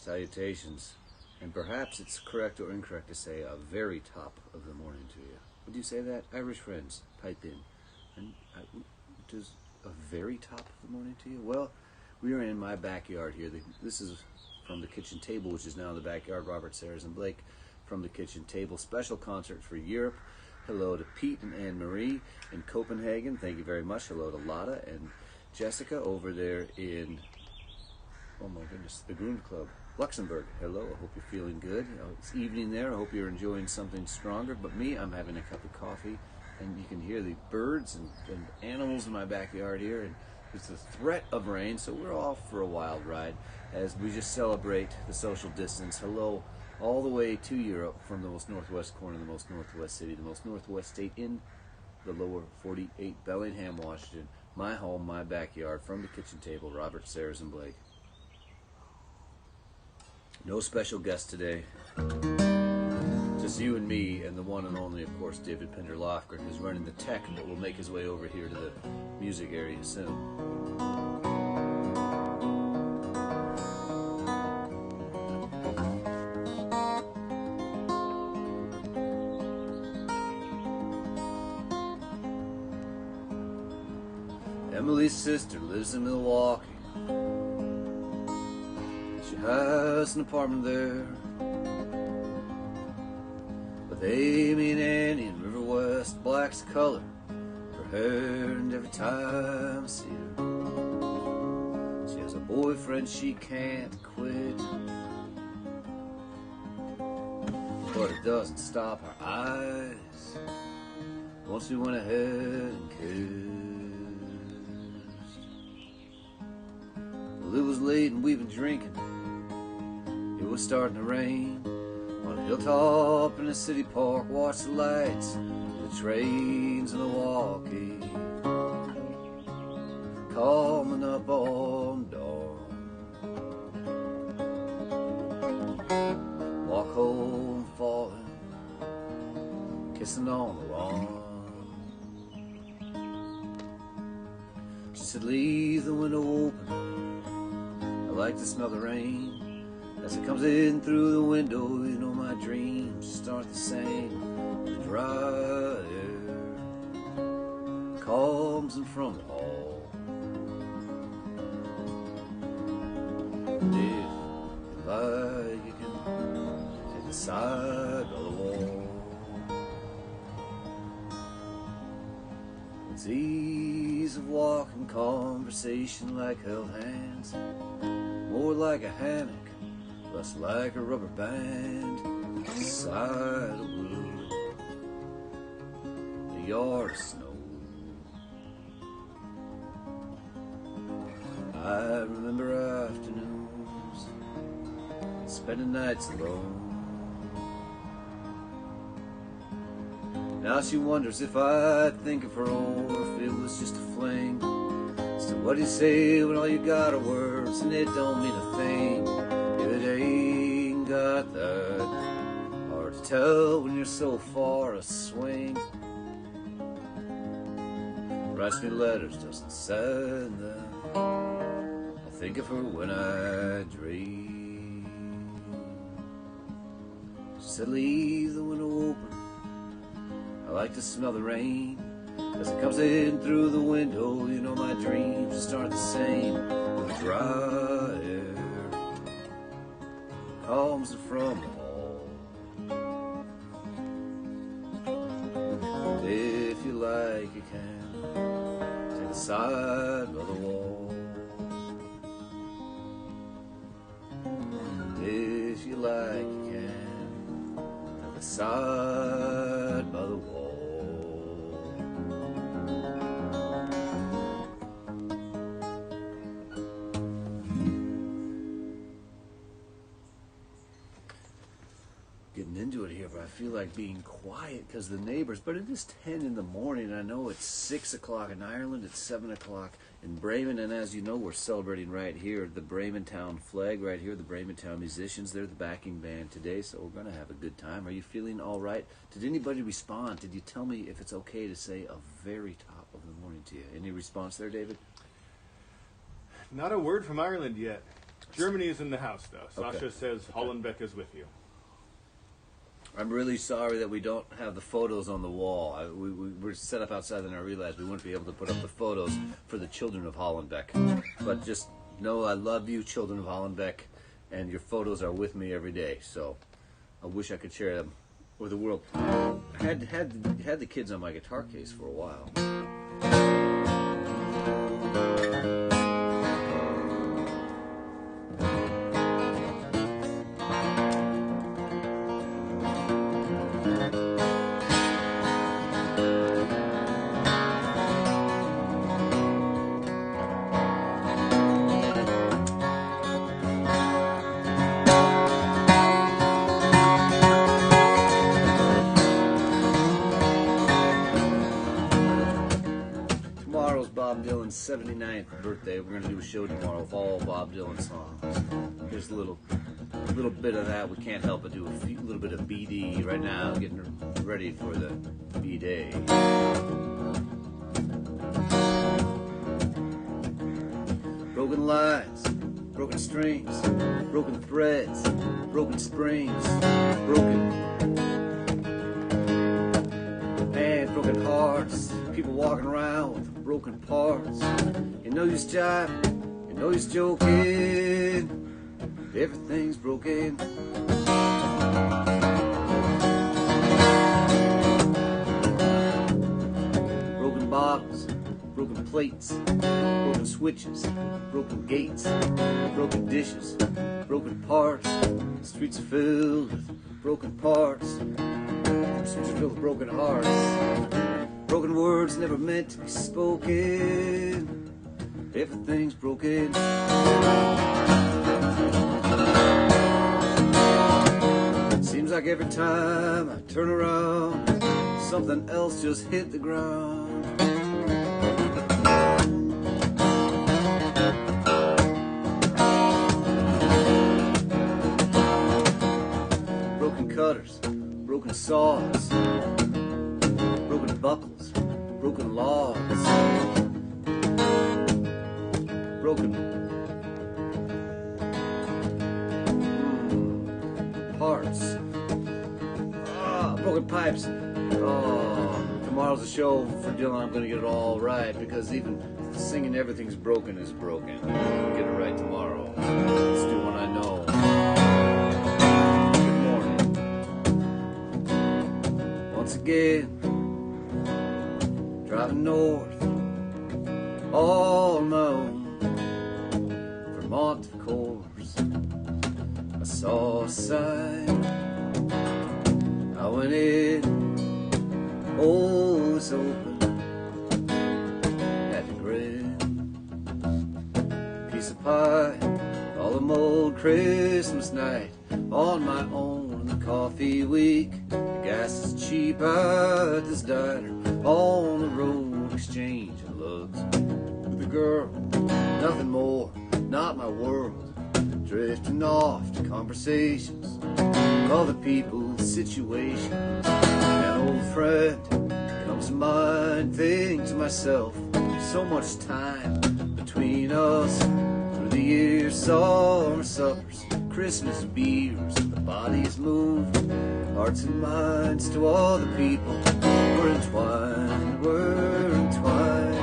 Salutations. And perhaps it's correct or incorrect to say a very top of the morning to you. Would you say that? Irish friends, pipe in. And does a very top of the morning to you? Well, we are in my backyard here. This is from the kitchen table, which is now in the backyard. Robert Sarazin Blake from the kitchen table. Special concert for Europe. Hello to Pete and Anne-Marie in Copenhagen. Thank you very much. Hello to Lotta and Jessica over there in, oh my goodness, the Groom Club, Luxembourg. Hello, I hope you're feeling good. It's evening there. I hope you're enjoying something stronger. But me, I'm having a cup of coffee, and you can hear the birds and animals in my backyard here. And there's the threat of rain, so we're off for a wild ride as we just celebrate the social distance. Hello, all the way to Europe from the most northwest corner, the most northwest city, the most northwest state in the lower 48, Bellingham, Washington. My home, my backyard, from the kitchen table, Robert Sarazin Blake. No special guest today. Just you and me and the one and only, of course, David Pinder Lofgren, who's running the tech, but will make his way over here to the music area soon. Emily's sister lives in Milwaukee. She has an apartment there with Amy and Annie in River West. Black's the color for her, and every time I see her, she has a boyfriend she can't quit. But it doesn't stop her eyes once we went ahead and kissed. Well, it was late and we've been drinking. It was starting to rain. On a hilltop in a city park, watch the lights, the trains in Milwaukee, coming up on dawn. Walk home falling, kissing on the lawn. She said, leave the window open, I like to smell the rain. As it comes in through the window, you know my dreams start the same. The dry air comes in from the hall. And if you like, you can take a side by the wall. It's ease of walking, conversation like held hands, more like a hammock, less like a rubber band, side of wood, a yard of snow. I remember afternoons, spending nights alone. Now she wonders if I'd think of her or if it was just a fling. So what do you say when all you got are words and it don't mean a thing? If it ain't got that, hard to tell when you're so far a swing. Writes me letters, doesn't send them. I think of her when I dream. She said, leave the window open, I like to smell the rain. As it comes in through the window, you know my dreams start the same. The dry air comes from the hall. And if you like, you can take a side by the wall. And if you like, you can take a side by the wall. Getting into it here, but I feel like being quiet because the neighbors, but it is 10 in the morning. I know it's 6 o'clock in Ireland, it's 7 o'clock in Bremen, and as you know, we're celebrating right here the Brementown flag right here, the Brementown musicians. They're the backing band today, so we're going to have a good time. Are you feeling all right? Did anybody respond? Did you tell me if it's okay to say a very top of the morning to you? Any response there, David? Not a word from Ireland yet. Germany is in the house, though. Okay. Sasha says Hollenbeck is with you. I'm really sorry that we don't have the photos on the wall. We were set up outside and I realized we wouldn't be able to put up the photos for the children of Hollenbeck. But just know I love you, children of Hollenbeck, and your photos are with me every day. So I wish I could share them with the world. I had the kids on my guitar case for a while. Bob Dylan's 79th birthday. We're going to do a show tomorrow with all Bob Dylan songs. There's a little bit of that. We can't help but do a little bit of BD right now, getting ready for the B-Day. Broken lines, broken strings, broken threads, broken springs, broken hands, broken hearts, people walking around with broken parts. You know you're jiving, you know you're joking, everything's broken. Broken bottles, broken plates, broken switches, broken gates, broken dishes, broken parts. Streets are filled with broken parts. Streets are filled with broken hearts. Broken words never meant to be spoken. Everything's broken. Seems like every time I turn around, something else just hit the ground. Broken cutters, broken saws, broken buckles, broken laws, broken parts, broken pipes. Tomorrow's the show for Dylan. I'm going to get it all right, because even singing Everything's Broken is broken. Get it right tomorrow. Let's do one I know. Good morning. Once again, driving north, all alone, Vermont, of course. I saw a sign, I went in, oh, it's open, had to grin. Piece of pie, all the old Christmas night, on my own, the coffee week. The gas is cheap at this diner, on the road, exchanging looks with a girl, nothing more, not my world. Drifting off to conversations, other people's situations. An old friend comes to mind, think to myself, so much time between us. Through the years, summer suppers, Christmas beers, the bodies moved, hearts and minds to all the people. We're entwined, we're entwined.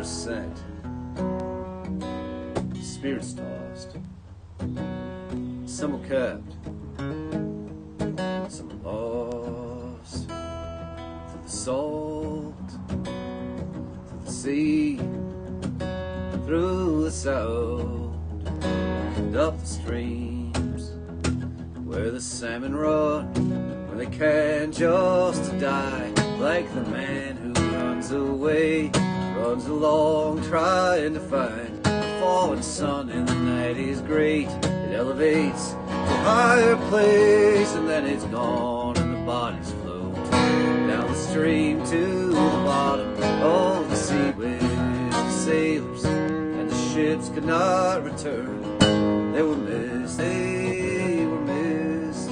Sent, spirits tossed, some were kept, some were lost. Through the salt, through the sea, through the sound, and up the streams where the salmon run, where they can just die, like the man who runs away. Runs along trying to find the fallen sun, and the night is great. It elevates to a higher place, and then it's gone, and the bodies float down the stream to the bottom of the sea, with the sailors and the ships could not return. They were missed, they were missed.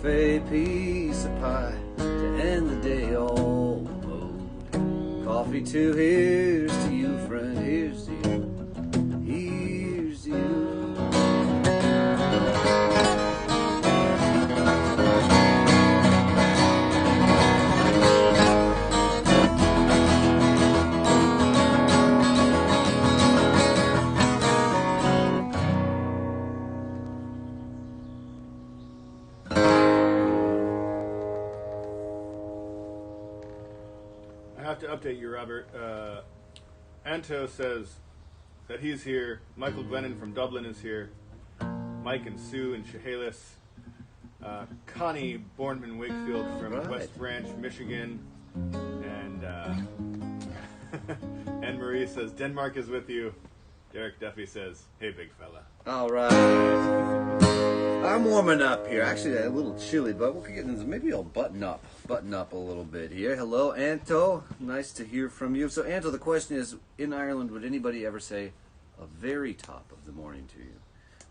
cafe, piece of pie to end the day all mode. Coffee too, here's to you, friend, here's to you, here's to you. I have to update you, Robert. Anto says that he's here. Michael Glennon from Dublin is here. Mike and Sue and Chehalis. Connie Bornman Wakefield from Right. West Branch, Michigan. And Anne Marie says, Denmark is with you. Derek Duffy says, hey, big fella. All right. I'm warming up here. Actually, a little chilly, but we'll get into maybe I'll button up a little bit here. Hello, Anto. Nice to hear from you. So, Anto, the question is, in Ireland, would anybody ever say a very top of the morning to you?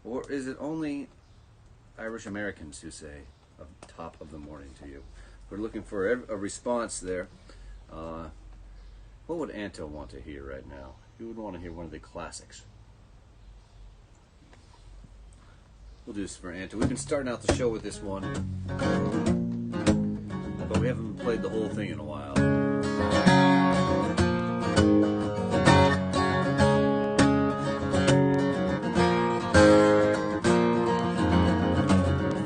Or is it only Irish Americans who say a top of the morning to you? We're looking for a response there. What would Anto want to hear right now? He would want to hear one of the classics. We'll do this for Anto. We've been starting out the show with this one, but we haven't played the whole thing in a while.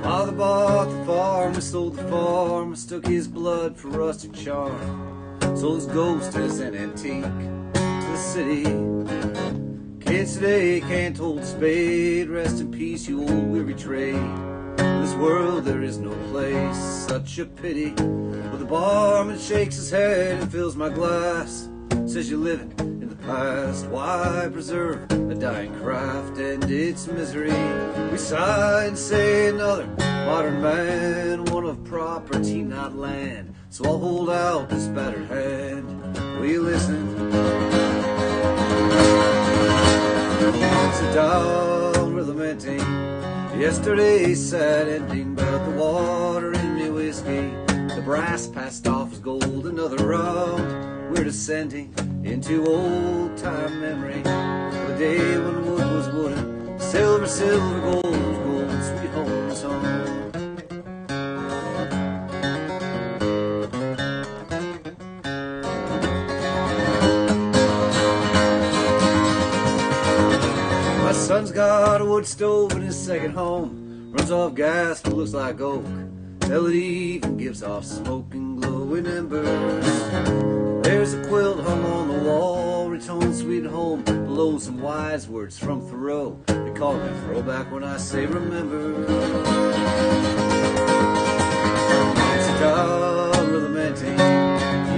Father bought the farm, we sold the farm, stuck his blood for rustic charm, sold his ghost as an antique to the city. Kids today can't hold a spade. Rest in peace, you old weary trade. In this world there is no place, such a pity. But the barman shakes his head and fills my glass, says you're living in the past. Why preserve a dying craft and its misery? We sigh and say another modern man, one of property, not land. So I'll hold out this battered hand. Will you listen? Sit down, we're lamenting yesterday's sad ending, but the water in me whiskey, the brass passed off as gold. Another round, we're descending into old time memory, the day when wood was wooden, silver, silver, gold was gold, sweet home song. Son's got a wood stove in his second home, runs off gas but looks like oak. Hell, it even gives off smoke and glowing embers. There's a quilt hung on the wall, return sweet home, below some wise words from Thoreau. They call me throwback when I say remember. Sit down, we're lamenting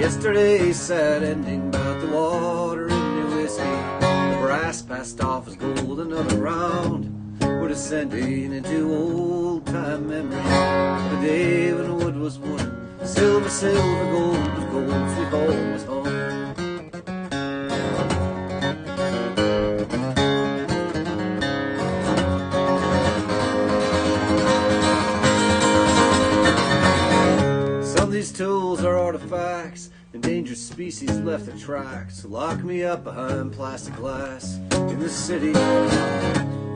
yesterday's sad ending, but the water in me whiskey, brass passed off as gold. Another round, we're descending into old time memory, the day when wood was wooden, silver, silver, gold was gold, sweet home was home. Some of these tools are artifacts, endangered species left their tracks. Lock me up behind plastic glass in the city.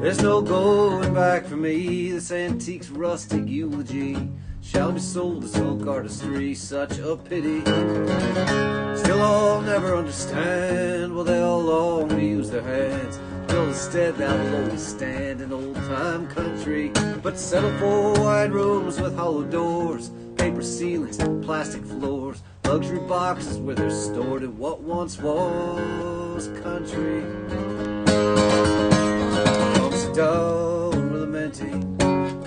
There's no going back for me. This antique's rustic eulogy shall be sold as folk artistry. Such a pity. Still I'll never understand why they all long to use their hands. Till instead that will always stand in old time country. But settle for wide rooms with hollow doors, paper ceilings, plastic floors, luxury boxes where they're stored in what once was country. Sit down, we're lamenting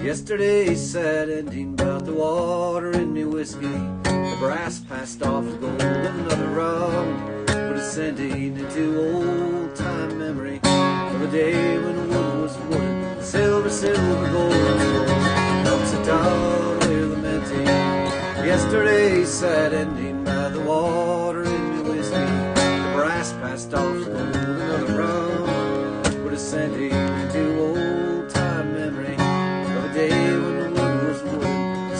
yesterday's sad ending, about the water in me whiskey, the brass passed off as gold. Another round, we're descending into old time memory of the day when wood was wooden, silver, silver, gold was gold. Sit down, we're lamenting yesterday's sad ending, by the water in me whiskey, the brass passed off as gold. Another round, we're descending into old time memory of a day when the wood was wooden,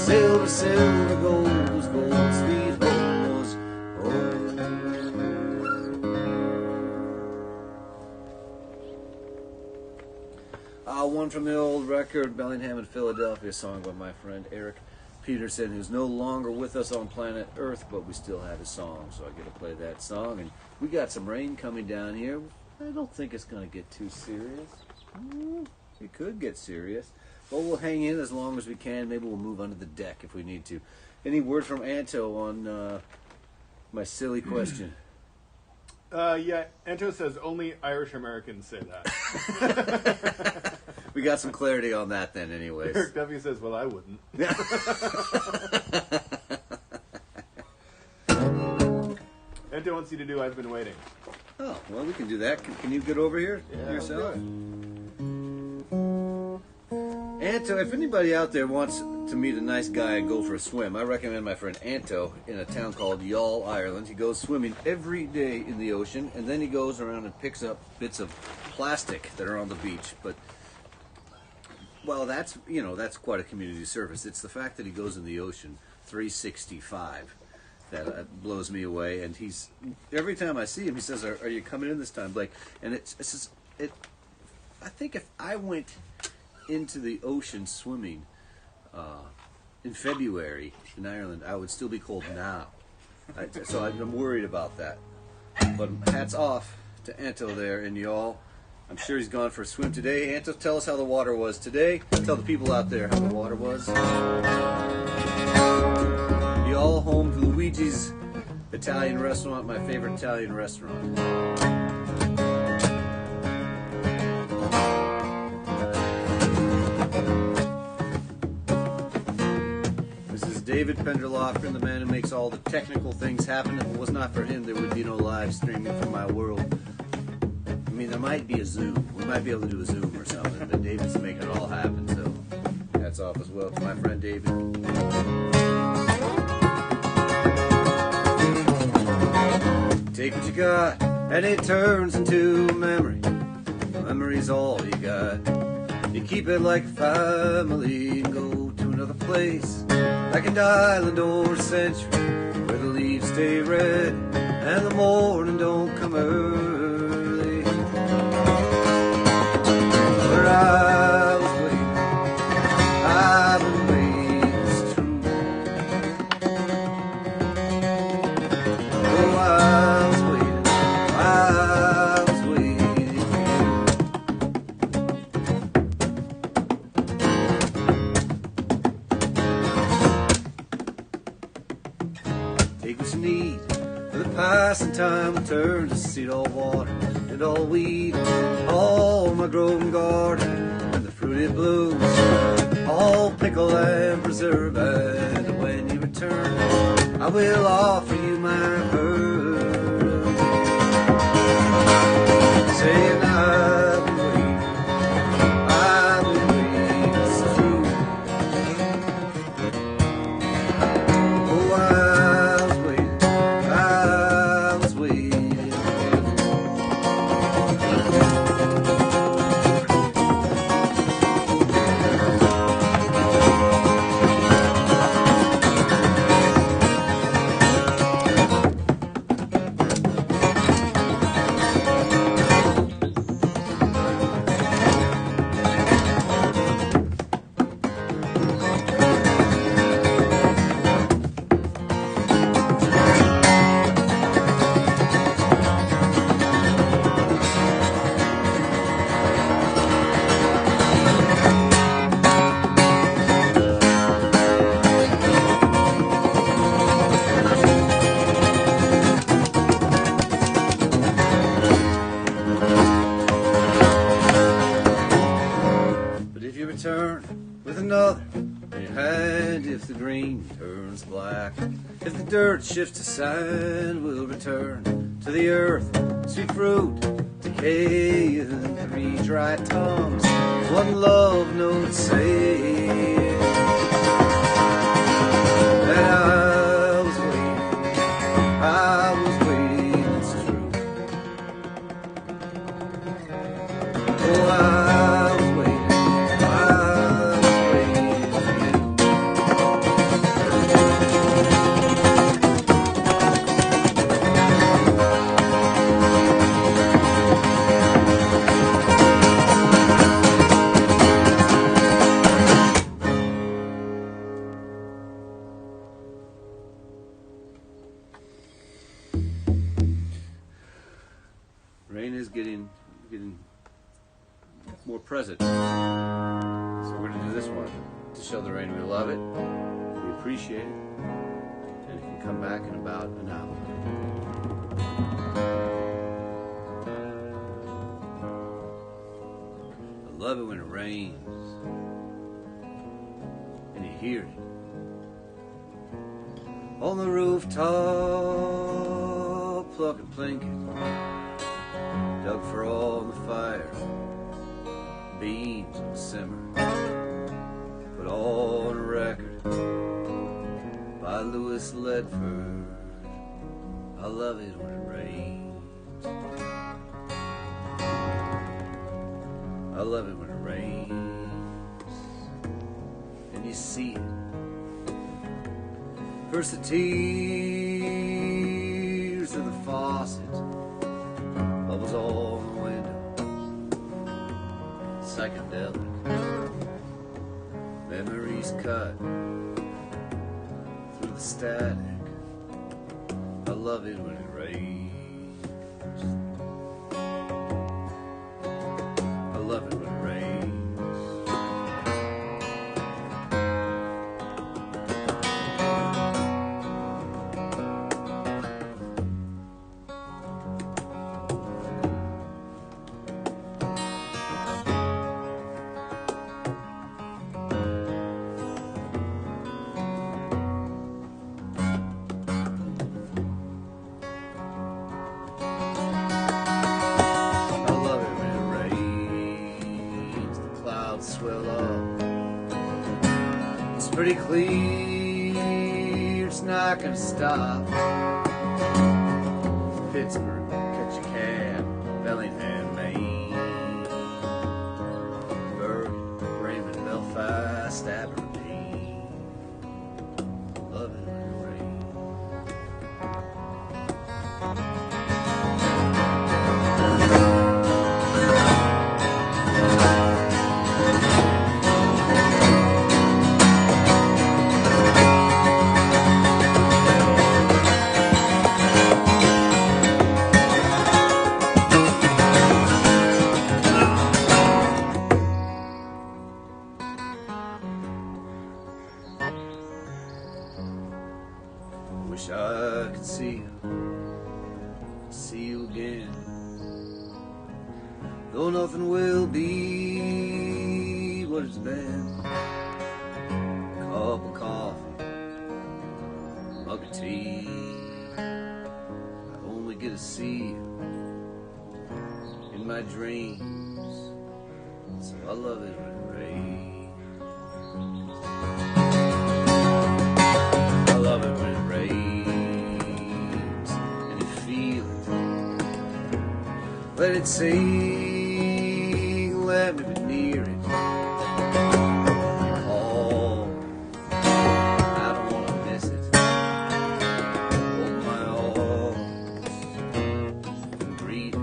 One from the old record, Bellingham in Philadelphia, song by my friend Eric Peterson, who's no longer with us on planet Earth, but we still have his song, so I get to play that song. And we got some rain coming down here. I don't think it's going to get too serious. It could get serious, but we'll hang in as long as we can. Maybe we'll move under the deck if we need to. Any word from Anto on my silly question? Yeah, Anto says only Irish Americans say that. We got some clarity on that then, anyways. Eric Duffy says, well, I wouldn't. Anto wants you to do I've Been Waiting. Oh, well, we can do that. Can you get over here yourself? Anto, if anybody out there wants to meet a nice guy and go for a swim, I recommend my friend Anto in a town called Youghal, Ireland. He goes swimming every day in the ocean, and then he goes around and picks up bits of plastic that are on the beach. But, well, that's quite a community service. It's the fact that he goes in the ocean 365 that blows me away. And he's, every time I see him, he says, are you coming in this time, Blake? And I think if I went into the ocean swimming in February in Ireland, I would still be cold now. So I'm worried about that. But hats off to Anto there in Youghal. I'm sure he's gone for a swim today. Anto, tell us how the water was today. Tell the people out there how the water was. Youghal, home to Luigi's Italian restaurant, my favorite Italian restaurant. David Penderlocker, the man who makes all the technical things happen. If it was not for him, there would be no live streaming from my world. I mean, there might be a Zoom. We might be able to do a Zoom or something, but David's making it all happen, so hats off as well to my friend David. Take what you got, and it turns into memory. Memory's all you got. You keep it like family and go to another place, like an island or a century, where the leaves stay red and the morning don't come early. Where I was waiting, I've been waiting, it's true. Oh, I was waiting Take what you need, for the passing time will turn to seed all water and all weed, all my growing garden and the fruit it blooms, all pickle and preserve. And when you return, I will offer you my herb, saying I've been waiting, it's true. Oh, I was waiting. Return with another in your hand. If the green turns black, if the dirt shifts to sand, we'll return to the earth. Sweet fruit, decay, and three dry tongues, one love note say that I was waiting, it's true. Oh, I was waiting. getting more present. So we're going to do this one to show the rain we love it, we appreciate it, and it can come back in about an hour. I love it when it rains and you hear it on the rooftop, plucking planking, dug for all the fire, beans on simmer, put on a record by Louis Ledford. I love it when it rains. I love it when it rains and you see it. First the tears of the faucet, bubbles all in the window, psychedelic, memories cut through the static. I love it when it rains. I love it when it rains. Pretty clear, it's not gonna stop. Pittsburgh, catch a cab, Bellingham, Maine, Bergen, Raymond, Belfast, Aberdeen. Love it when it rains. Wish I could see you again. Though nothing will be what it's been. Cup of coffee, mug of tea. I only get to see you in my dreams. So I love it when it rains. I love it when it rains and you feel it. Let it sing, let me be near it. You call, I don't want to miss it. Hold my arms and breathe it.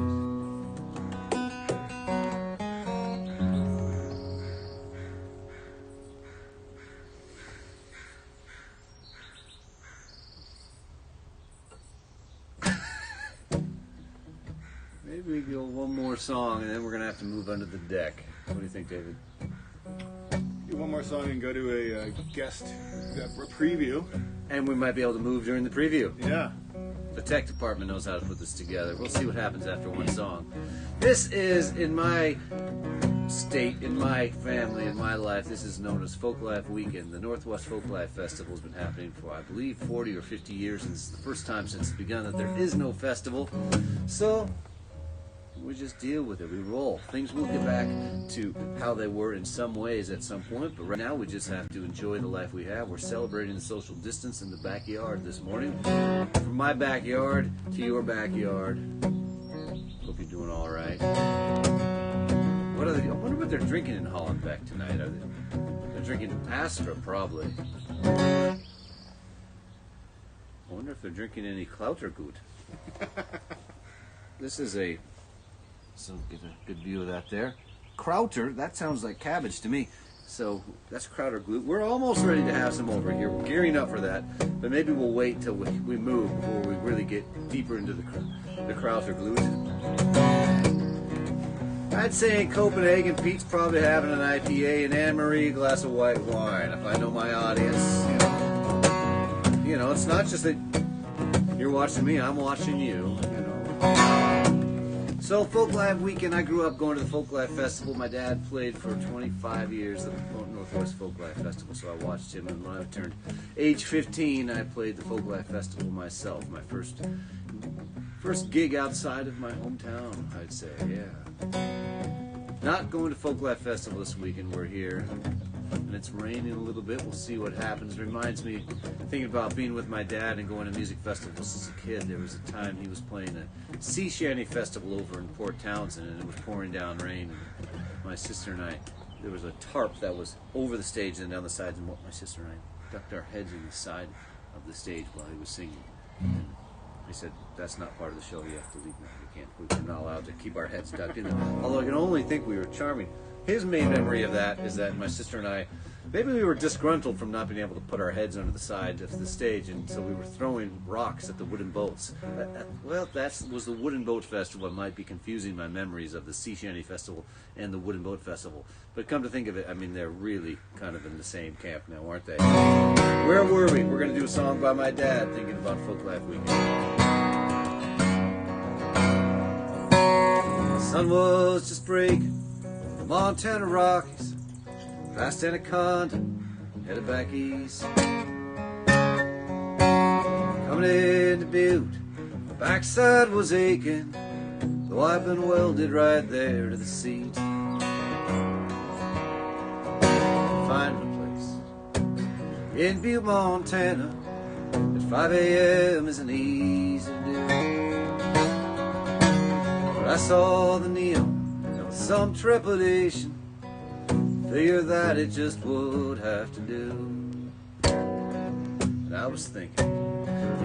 Maybe we go one more song and then we're going to have to move under the deck. What do you think, David? Do one more song and go to a guest preview. And we might be able to move during the preview. Yeah. The tech department knows how to put this together. We'll see what happens after one song. This is, in my state, in my family, in my life, this is known as Folk Life Weekend. The Northwest Folk Life Festival has been happening for, I believe, 40 or 50 years, and it's the first time since it's begun that there is no festival. So we just deal with it. We roll. Things will get back to how they were in some ways at some point, but right now we just have to enjoy the life we have. We're celebrating the social distance in the backyard this morning. From my backyard to your backyard. Hope you're doing all right. What are they? I wonder what they're drinking in Hollenbeck tonight. They're drinking Astra, probably. I wonder if they're drinking any Klautergut. This is a... So get a good view of that there. Krauter, that sounds like cabbage to me. So that's Krautergut. We're almost ready to have some over here. We're gearing up for that. But maybe we'll wait till we move before we really get deeper into the Krautergut. I'd say in Copenhagen, Pete's probably having an IPA and Anne-Marie a glass of white wine, if I know my audience. You know, it's not just that you're watching me, I'm watching you, you know. So, Folk Life Weekend, I grew up going to the Folk Life Festival. My dad played for 25 years at the Northwest Folk Life Festival, so I watched him. And when I turned age 15, I played the Folk Life Festival myself. My first gig outside of my hometown, I'd say, yeah. Not going to Folk Life Festival this weekend. We're here, and it's raining a little bit. We'll see what happens. It reminds me, thinking about being with my dad and going to music festivals as a kid. There was a time he was playing a sea shanty festival over in Port Townsend, and it was pouring down rain. And my sister and I, there was a tarp that was over the stage and down the sides, and my sister and I ducked our heads in the side of the stage while he was singing. And he said, "That's not part of the show. You have to leave now. We're not allowed to keep our heads ducked in there." Although I can only think we were charming. His main memory of that is that my sister and I, maybe we were disgruntled from not being able to put our heads under the side of the stage, and so we were throwing rocks at the wooden boats. Well, that was the Wooden Boat Festival. I might be confusing my memories of the Sea Shanty Festival and the Wooden Boat Festival. But come to think of it, I mean, they're really kind of in the same camp now, aren't they? Where were we? We're going to do a song by my dad, thinking about Folk Life Weekend. The sun was just breaking the Montana Rockies, past Anaconda, headed back east. Coming into Butte, my backside was aching, though I've been welded right there to the seat. Finding a place in Butte, Montana at 5 a.m. isn't easy to do. I saw the neon, and with some trepidation, figured that it just would have to do. And I was thinking,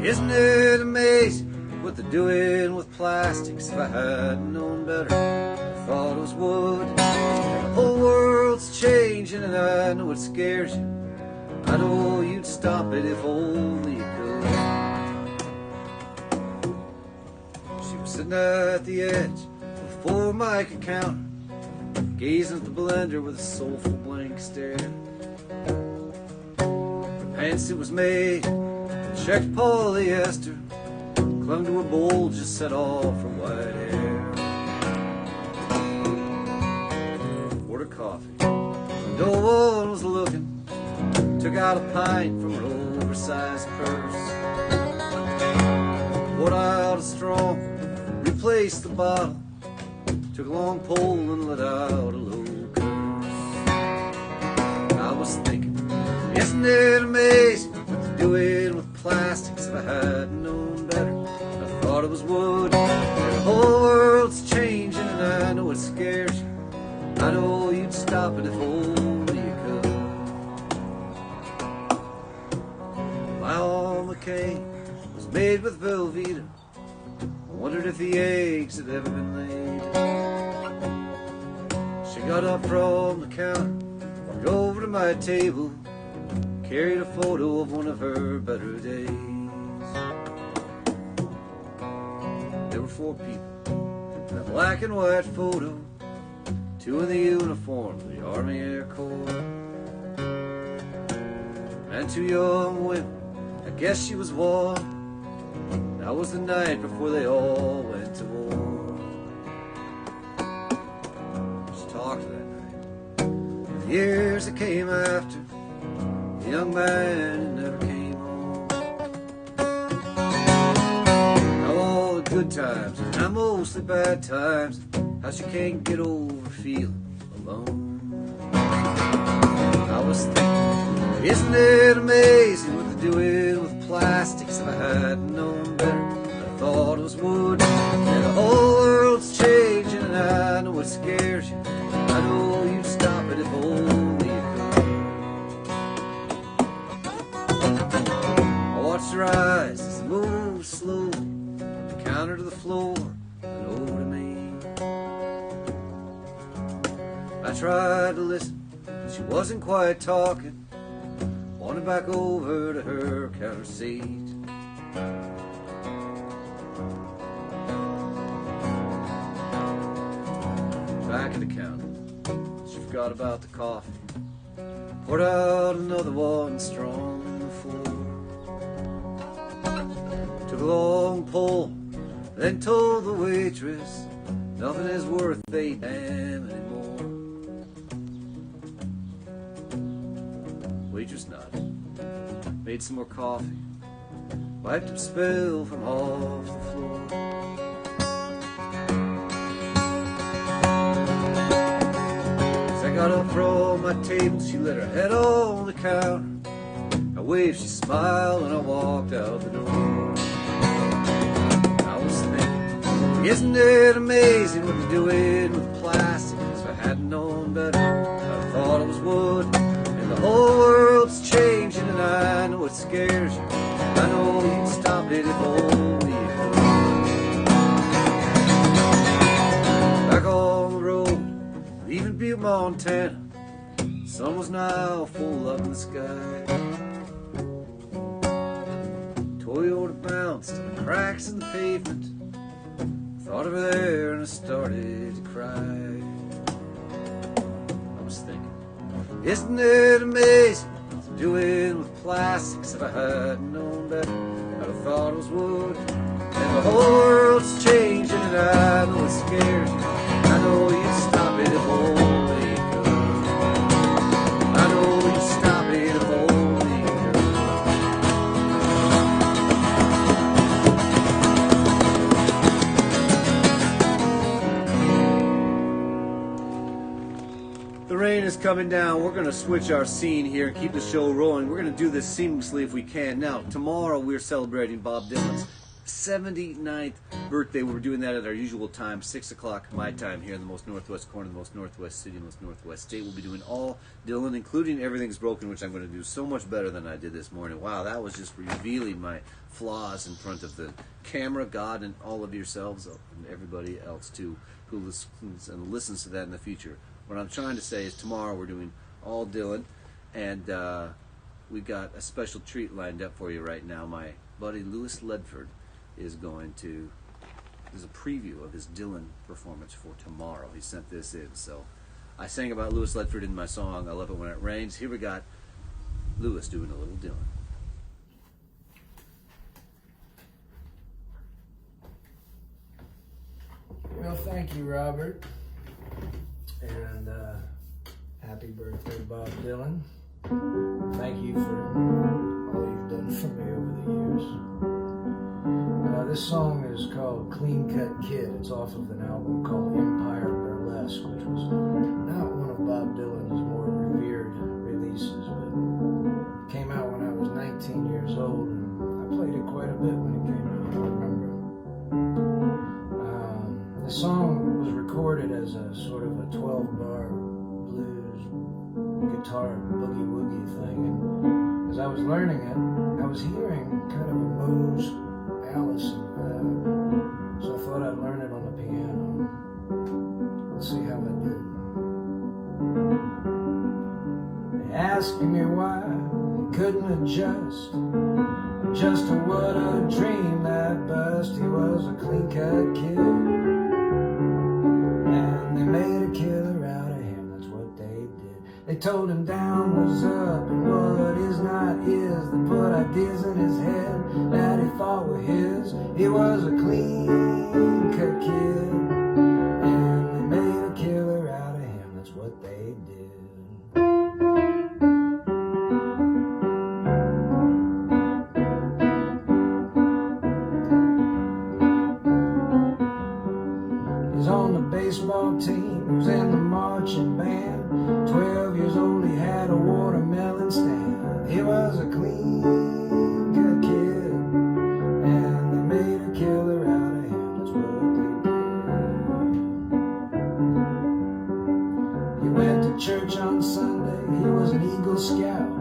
isn't it amazing what they're doing with plastics? If I had known better, I thought it was wood. And the whole world's changing, and I know it scares you. I know you'd stop it if only you could. She was sitting at the edge of a 4-mic counter, gazing at the blender with a soulful blank stare. Her pantsuit was made of checked polyester, clung to her bowl just set off her white hair. Ordered coffee, no one was looking. Took out a pint from her oversized purse, poured out a straw, replaced the bottle, took a long pole and let out a low curse. I was thinking, isn't it amazing what they're doing with plastics? If I had known better, I thought it was wood. The whole world's changing, and I know it scares you. I know you'd stop it if only you could. My Alma cake was made with Velveeta. I wondered if the eggs had ever been laid. She got up from the counter, walked over to my table, carried a photo of one of her better days. There were 4 people in a black and white photo, 2 in the uniform of the Army Air Corps, and 2 young women. I guess she was one. That was the night before they all went to war. She talked that night of the years that came after, the young man who never came home. How all the good times, and how mostly bad times, how she can't get over feeling alone. I was thinking, isn't it amazing what they're doing with plastics? If I had known better, I thought it was wood. And the whole world's changing, and I know it scares you. I know you'd stop it if only you could. I watched her eyes as they moved slowly from the counter to the floor and over to me. I tried to listen, but she wasn't quite talking. Wandered back over to her counter seat. back at the counter. She forgot about the coffee. Poured out another one strong on the floor. Took a long pull, then told the waitress nothing is worth a damn anymore. Waitress nodded, made some more coffee, wiped up spill from off the floor. As I got up from my table, she let her head on the counter. I waved, she smiled, and I walked out the door. I was thinking, isn't it amazing what they're doing with plastic? If I hadn't known better, I thought it was wood. And the whole world's changing, and I know it scares you. I know you'd stop it if only you could. Back on the road, leaving Butte, Montana. The sun was now full up in the sky. Toyota bounced in the cracks in the pavement. Thought of her there and I started to cry. I was thinking, isn't it amazing what they're doing with plastics? If I hadn't known better, I'd have thought it was wood. And the whole world's changing, and I know it scares you. I know you'd stop it if only you could. I know you'd stop it if only you could. The rain is coming down. We're going to switch our scene here and keep the show rolling. We're going to do this seamlessly if we can. Now, tomorrow we're celebrating Bob Dylan's 79th birthday. We're doing that at our usual time, 6 o'clock my time here in the most northwest corner, the most northwest city, the most northwest state. We'll be doing all Dylan, including Everything's Broken, which I'm going to do so much better than I did this morning. Wow, that was just revealing my flaws in front of the camera, God, and all of yourselves, and everybody else too who listens and listens to that in the future. What I'm trying to say is tomorrow we're doing all Dylan, and we got a special treat lined up for you right now. My buddy Louis Ledford is going to, there's a preview of his Dylan performance for tomorrow. He sent this in, so I sang about Louis Ledford in my song, I Love It When It Rains. Here we got Louis doing a little Dylan. Well, thank you, Robert. And happy birthday, Bob Dylan. Thank you for all you've done for me over the years. This song is called Clean Cut Kid. It's off of an album called Empire Burlesque, which was not one of Bob Dylan's more revered releases, but it came out when I was 19 years old, and I played it quite a bit when it came out, I remember. The song was recorded as a sort of a 12-bar blues guitar boogie-woogie thing, and as I was learning it, I was hearing kind of a Moe's Allison vibe, so I thought I'd learn it on the piano. Let's see how I did. They asked me why he couldn't adjust to what a dream that bust. He was a clean-cut kid, and they made a killer out of him. That's what they did. They told him down was up and what is not is. They put ideas in his head that he thought were his. He was a clean-cut kid, and they made a killer out of him. That's what they did. He's on the baseball team, he was in the marching band. 12 years old, he had a watermelon stand. He was a clean-cut kid, and they made a killer out of him. That's what they did. He went to church on Sunday, he was an Eagle Scout.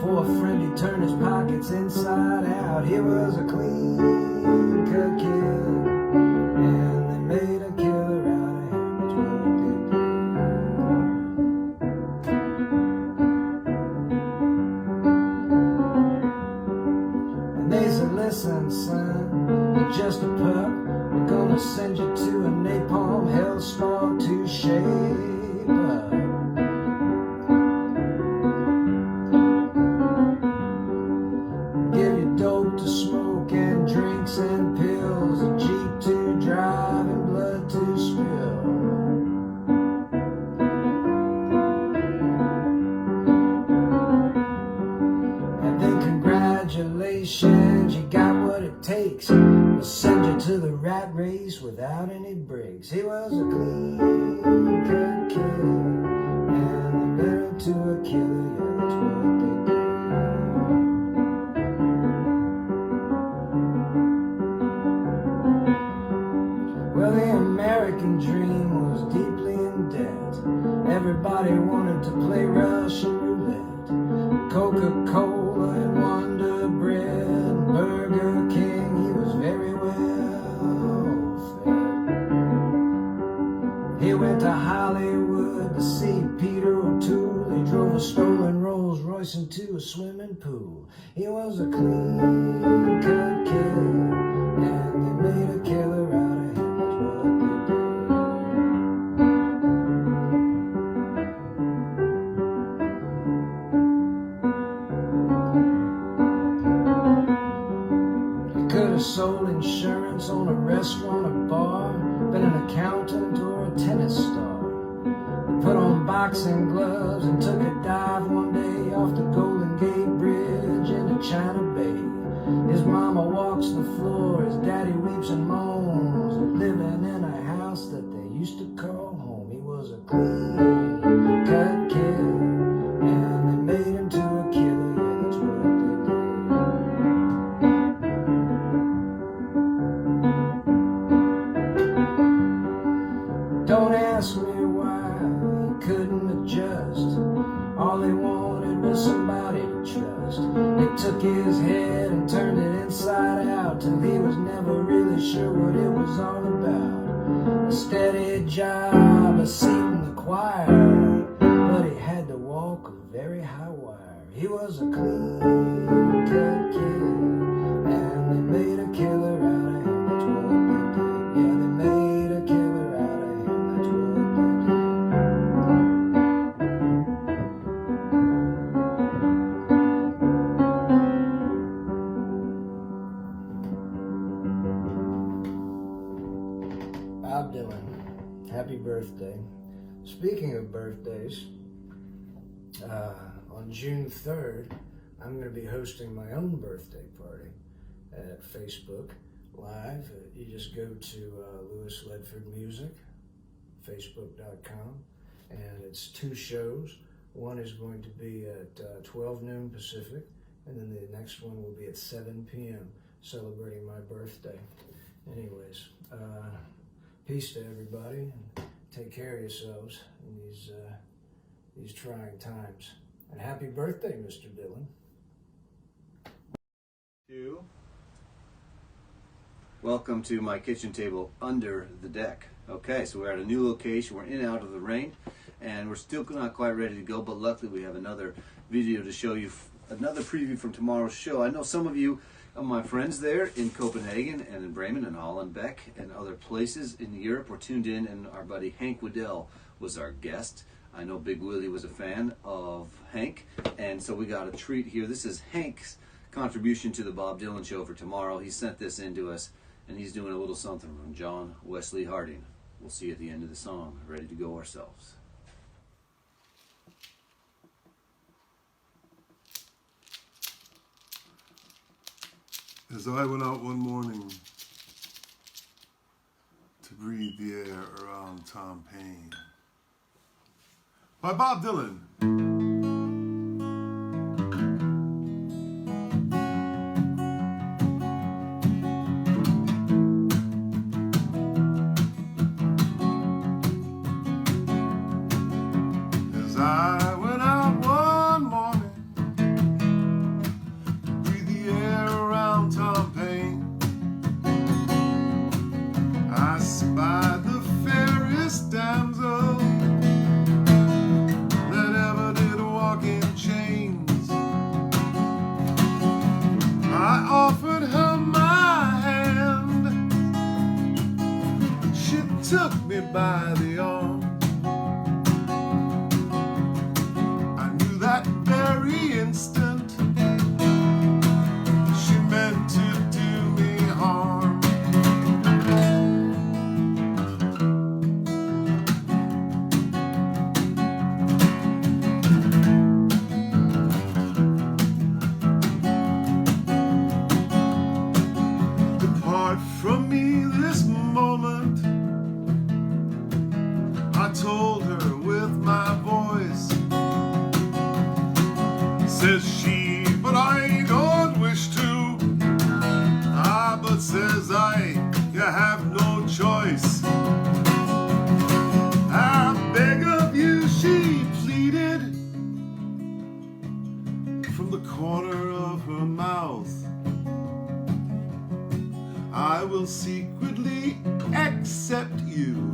For a friend, he turned his pockets inside out. He was a clean-cut kid, and they made a killer out of him. That's what they did. And they said, listen, son, you're just a pup. We're gonna send you to a napalm hellspawn want to shape up. Give you dope to smoke and drinks and pills, a Jeep to drive and blood to spill. And then congratulations, you got what it takes. We'll send you to the rat race without any breaks. He was a clean-cut kid, and they married to a killer, yeah, that's what they did. Well, the American dream was deeply in debt. Everybody wanted to play Russian roulette. Coca-Cola and Wonder Bread and Burger King, he was very well fed. He went to Hollywood to see Peter O'Toole. He drove a stolen Rolls Royce into a swimming pool. He was a clean-cut kid, and they made a killer out of him. Sold insurance on a restaurant or bar, been an accountant or a tennis star. He put on boxing gloves and took a dive one day off the Golden Gate Bridge into China Bay. His mama walks the floor, his daddy weeps and moans. They're living in a house that they used to call home. He was a clean-cut kid, and they made him to a killer, yeah, that's what they did. Don't ask me why he couldn't adjust. All he wanted was somebody to trust. It took his head and turned it inside out till he was never really sure what it was all about. A steady job, a seat in the choir, but he had to walk a very high wire. He was a clean-cut kid, and they made a killer out of him. That's what they did. Yeah, they made a killer out of him. That's what they did. Bob Dylan, happy birthday. Speaking of birthdays, on June 3rd, I'm going to be hosting my own birthday party at Facebook Live. You just go to Lewis Ledford Music, facebook.com, and it's 2 shows. One is going to be at 12 noon Pacific, and then the next one will be at 7 p.m., celebrating my birthday. Anyways, peace to everybody, and take care of yourselves in these trying times. And happy birthday, Mr. Dylan. Welcome to my kitchen table under the deck. Okay, so we're at a new location. We're in and out of the rain, and we're still not quite ready to go, but luckily we have another video to show you, another preview from tomorrow's show. I know some of you are my friends there in Copenhagen and in Bremen and Hollenbeck and other places in Europe were tuned in, and our buddy Hank Waddell was our guest. I know Big Willie was a fan of Hank, and so we got a treat here. This is Hank's contribution to the Bob Dylan Show for tomorrow. He sent this in to us, and he's doing a little something from John Wesley Harding. We'll see you at the end of the song. Ready to go ourselves. As I went out one morning to breathe the air around Tom Paine by Bob Dylan. As I went out one morning to breathe the air around Tom Paine, I spied the fairest damsel that ever told her with my voice. Says she, but I don't wish to. Ah, but says I, you have no choice. I beg of you, she pleaded, from the corner of her mouth. I will secretly accept you,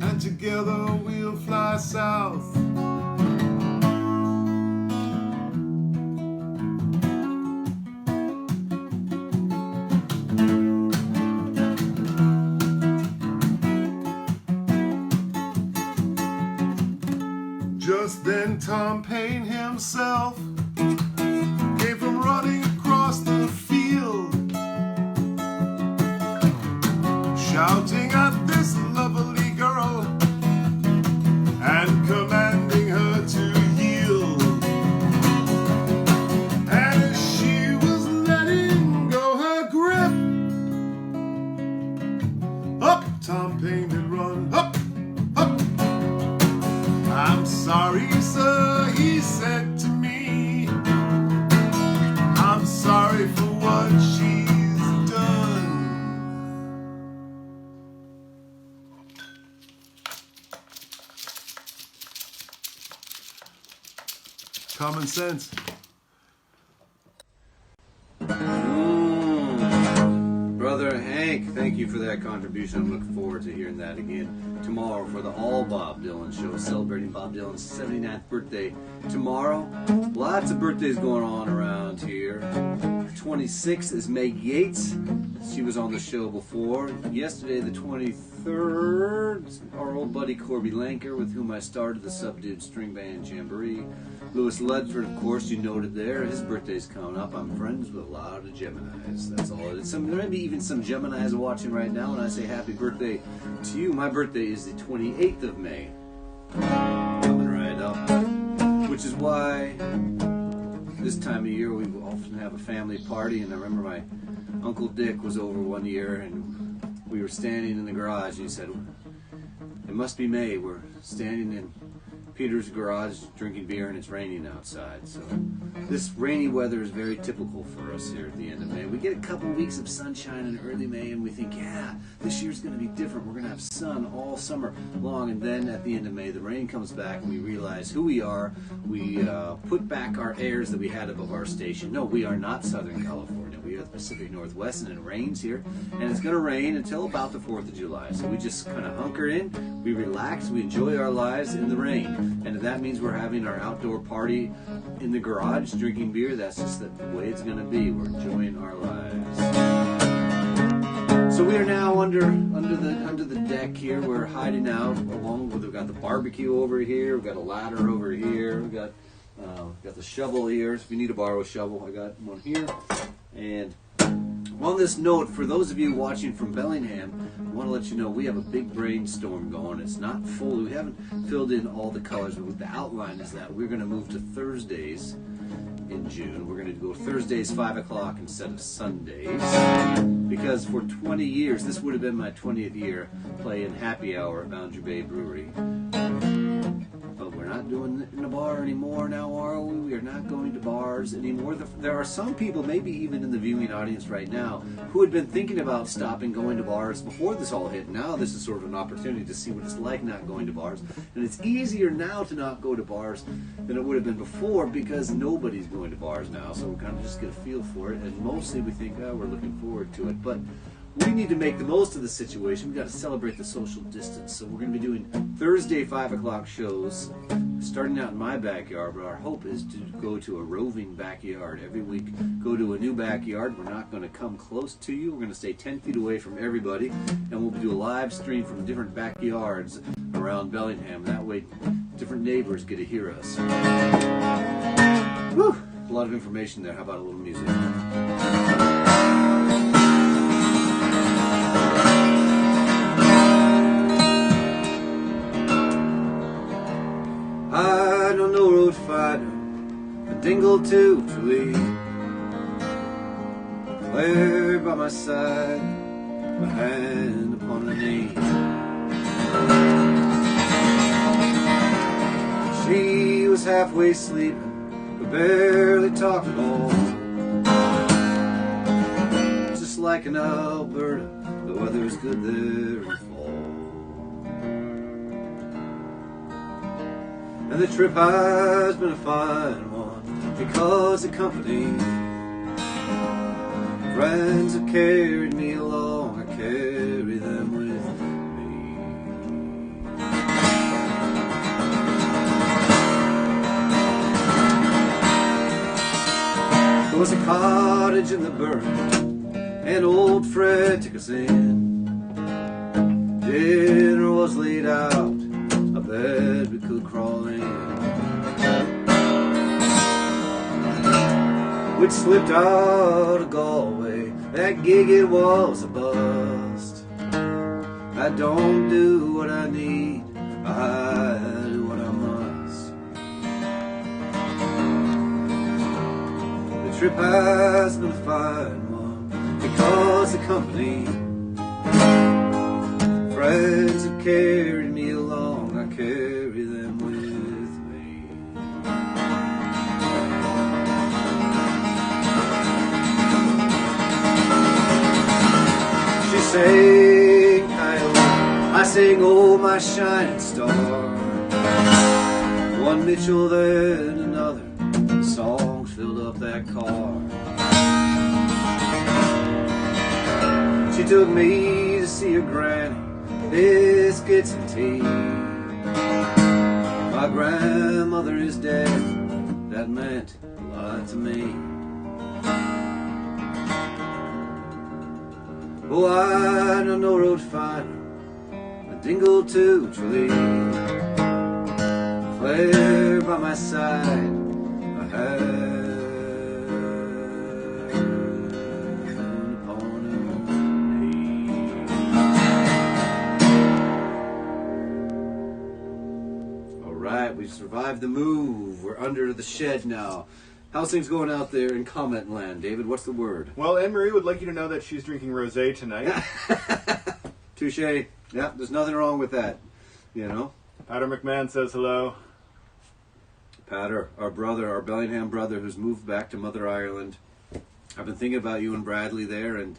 and together we'll fly south. Just then Tom Paine himself came from running across the field, shouting at this lovely girl and commanding her to yield. And as she was letting go her grip, up Tom Paine had run, up, up. I'm sorry, sir, he said to me. I'm sorry for what she's done. Common sense. Brother Hank, thank you for that contribution. I'm looking forward to hearing that again tomorrow for the All Bob Dylan Show, celebrating Bob Dylan's 79th birthday tomorrow. Lots of birthdays going on around here. 26th is Meg Yates. She was on the show before. Yesterday, the 23rd, our old buddy Corby Lanker, with whom I started the Subdued String Band Jamboree. Lewis Ludford, of course, you noted there. His birthday's coming up. I'm friends with a lot of Geminis. That's all it is. There may be even some Geminis watching right now, and I say happy birthday to you. My birthday is the 28th of May. Coming right up. Which is why this time of year we often have a family party, and I remember my Uncle Dick was over one year, and we were standing in the garage, and he said, "It must be May. We're standing in Peter's garage drinking beer and it's raining outside." So this rainy weather is very typical for us here at the end of May. We get a couple weeks of sunshine in early May and we think, yeah, this year's going to be different. We're going to have sun all summer long, and then at the end of May the rain comes back and we realize who we are. We put back our airs that we had above our station. No, we are not Southern California. We are the Pacific Northwest, and it rains here, and it's going to rain until about the 4th of July. So we just kind of hunker in, we relax, we enjoy our lives in the rain. And if that means we're having our outdoor party in the garage drinking beer, that's just the way it's going to be. We're enjoying our lives. So we are now under the deck here. We're hiding out along with, we've got the barbecue over here, we've got a ladder over here, we've got the shovel here. So if you need to borrow a shovel, I got one here. And on this note, for those of you watching from Bellingham, I want to let you know we have a big brainstorm going. It's not full. We haven't filled in all the colors, but the outline is that we're going to move to Thursdays in June. We're going to go Thursdays 5 o'clock instead of Sundays, because for 20 years, this would have been my 20th year playing happy hour at Boundary Bay Brewery. But we're not doing it in a bar anymore now, are we? We are not going to bars anymore. There are some people, maybe even in the viewing audience right now, who had been thinking about stopping going to bars before this all hit. Now this is sort of an opportunity to see what it's like not going to bars. And it's easier now to not go to bars than it would have been before, because nobody's going to bars now. So we kind of just get a feel for it. And mostly we think, oh, we're looking forward to it. But we need to make the most of the situation. We've got to celebrate the social distance. So we're going to be doing Thursday 5 o'clock shows, starting out in my backyard, but our hope is to go to a roving backyard every week. Go to a new backyard. We're not going to come close to you. We're going to stay 10 feet away from everybody, and we'll do a live stream from different backyards around Bellingham. That way different neighbors get to hear us. Whew, a lot of information there. How about a little music? I don't know road fighter, a dingle to Tweed, where by my side, my hand upon the knee. halfway sleeping, but barely talked at all. Just like in Alberta, the weather's good there in fall. And the trip has been a fine one, because the company, friends have carried me along, I carry them with me. There was a cottage in the burn, and old Fred took us in. Dinner was laid out, a bed we could crawl in. We'd slipped out of Galway, that gig it was a bust. I don't do what I need, I do what I must. The trip has been a fine one, because the company, friends have carried me along, I carry them with me. She sang Coyote, I sang Oh My Shining Star. One Mitchell then another, songs filled up that car. She took me to see her granny, biscuits and tea. My grandmother is dead, that meant a lot to me. Oh, I know no road finer, a dingle to Tralee. Claire by my side, I had upon her knee. All right, we survived the move. We're under the shed now. How's things going out there in comment land, David? What's the word? Well, Anne-Marie would like you to know that she's drinking rosé tonight. Touche. Yeah, there's nothing wrong with that. You know? Patter McMahon says hello. Patter, our brother, our Bellingham brother who's moved back to Mother Ireland. I've been thinking about you and Bradley there, and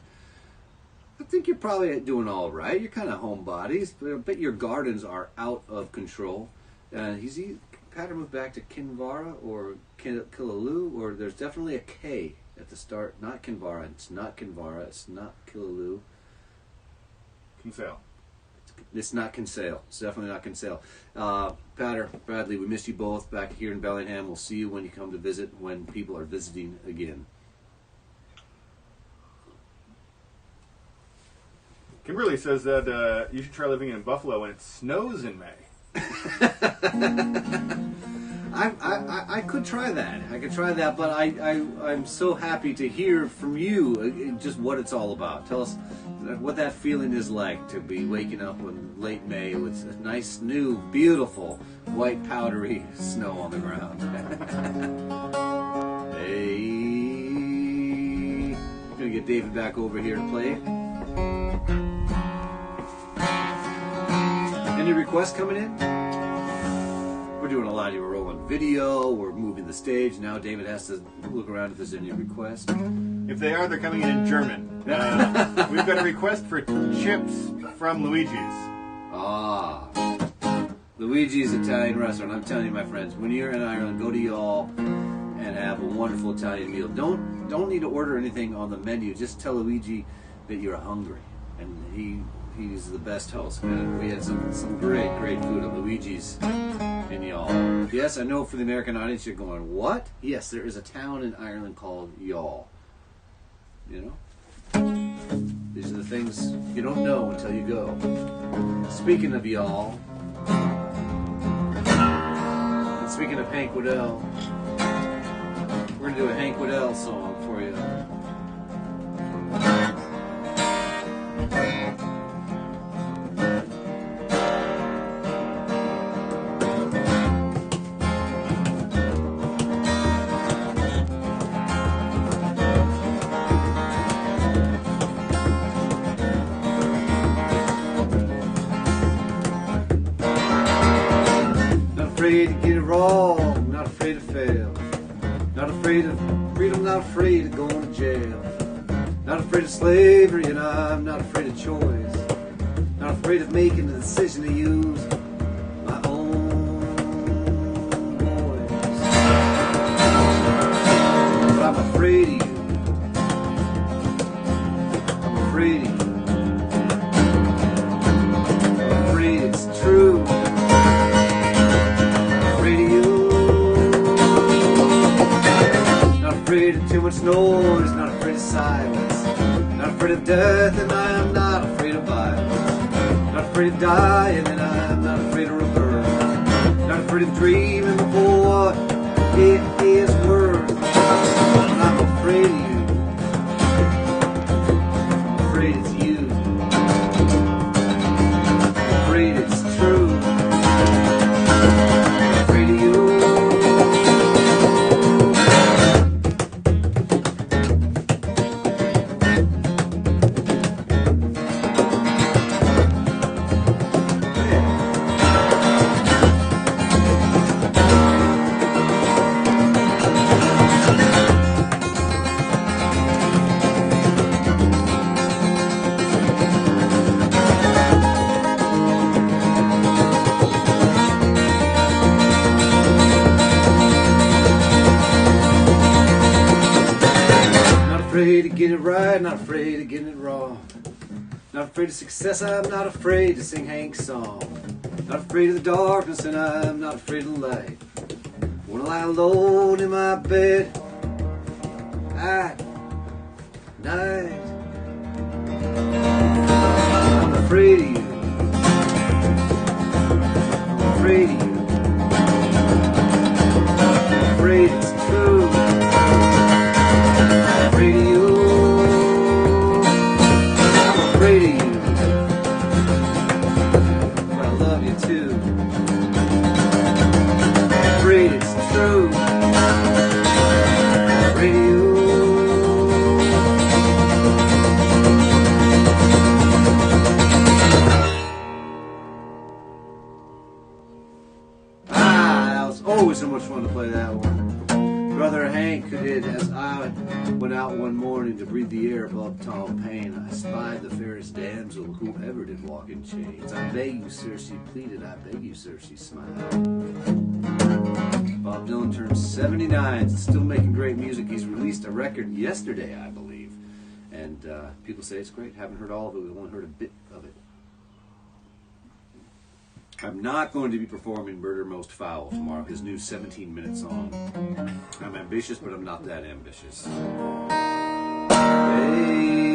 I think you're probably doing all right. You're kind of homebodies, but I bet your gardens are out of control. Patter moved back to Kinvara or Killaloe, or there's definitely a K at the start. Not Kinvara. It's not Kinvara. It's not Killaloe. Kinsale. It's not Kinsale. It's definitely not Kinsale. Patter, Bradley, we missed you both back here in Bellingham. We'll see you when you come to visit, when people are visiting again. Kimberly says that you should try living in Buffalo when it snows in May. I could try that. I could try that, but I'm so happy to hear from you just what it's all about. Tell us what that feeling is like to be waking up in late May with a nice, new, beautiful, white, powdery snow on the ground. Hey. I'm going to get David back over here to play. Any requests coming in? We're doing a lot. We're rolling video. We're moving the stage. Now David has to look around if there's any requests. If they are, they're coming in German. We've got a request for chips from Luigi's. Ah. Luigi's Italian restaurant. I'm telling you, my friends, when you're in Ireland, go to y'all and have a wonderful Italian meal. Don't need to order anything on the menu. Just tell Luigi that you're hungry. And he's the best host, man. We had some great food at Luigi's in Youghal. Yes, I know for the American audience you're going, what? Yes, there is a town in Ireland called Youghal. You know? These are the things you don't know until you go. Speaking of Youghal, and speaking of Hank Waddell, we're going to do a Hank Waddell song for you. afraid to get it wrong, not afraid to fail. Not afraid of freedom, not afraid of going to jail. Not afraid of slavery, and I'm not afraid of choice. Not afraid of making the decision to use my own voice. But I'm afraid of you. I'm afraid of you. I'm afraid it's true. I'm afraid of you. Not afraid of too much noise, not afraid of silence. Not afraid of death, and I am not afraid of violence. Not afraid of dying, and I'm not afraid of rebirth. Not afraid of dreaming before it is worth. But I'm afraid of you. I'm afraid it's you. I'm afraid it's true. I'm afraid of you. Not afraid of getting it right, not afraid of getting it wrong. Not afraid of success, I'm not afraid to sing Hank's song. Not afraid of the darkness, and I'm not afraid of the light. Wanna lie alone in my bed at night. I'm afraid of you. I'm afraid of you. I'm afraid it's true. I'm afraid of you. I'm afraid of you. But I love you too. I'm afraid it's true. I'm afraid of you. That was always so much fun to play that one. Brother Hank did as I went out one morning to breathe the air above Tom Paine. I spied the fairest damsel who ever did walk in chains. I beg you, sir, she pleaded. I beg you, sir, she smiled. Bob Dylan turned 79. He's still making great music. He's released a record yesterday, I believe. And people say it's great. Haven't heard all of it. We've only heard a bit of it. I'm not going to be performing Murder Most Foul tomorrow, his new 17-minute song. I'm ambitious, but I'm not that ambitious. Hey.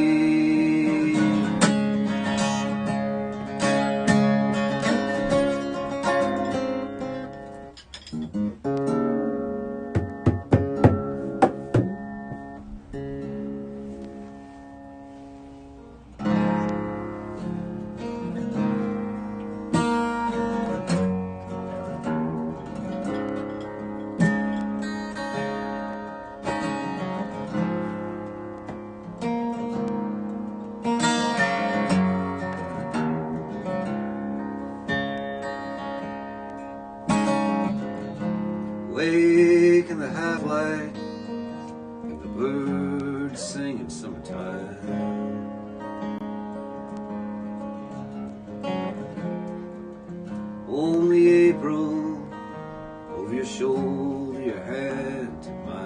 Awake in the half-light, and the birds sing in summertime. Only April, over your shoulder, your hand to mine.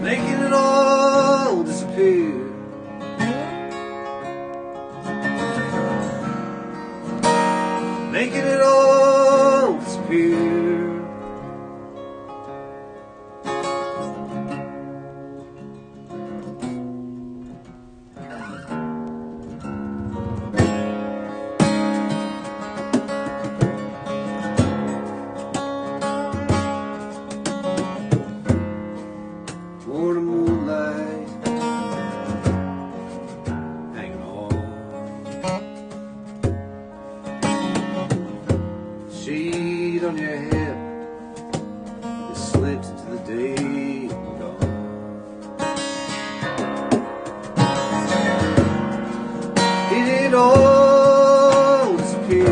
Making it all disappear. Making it all disappear. all disappear.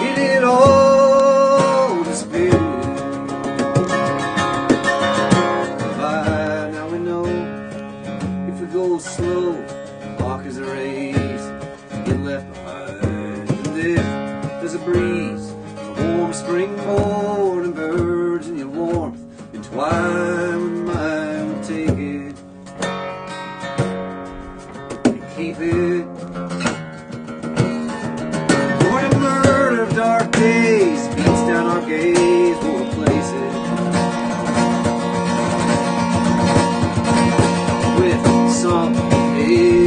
It all disappear. By now we know if we go slow, walk is a race, get left behind. And if there's a breeze, a warm spring morning, birds in your warmth, entwine with mine, we'll take it and keep it. Morning murder of dark days beats down our gaze, we'll replace it with some hate.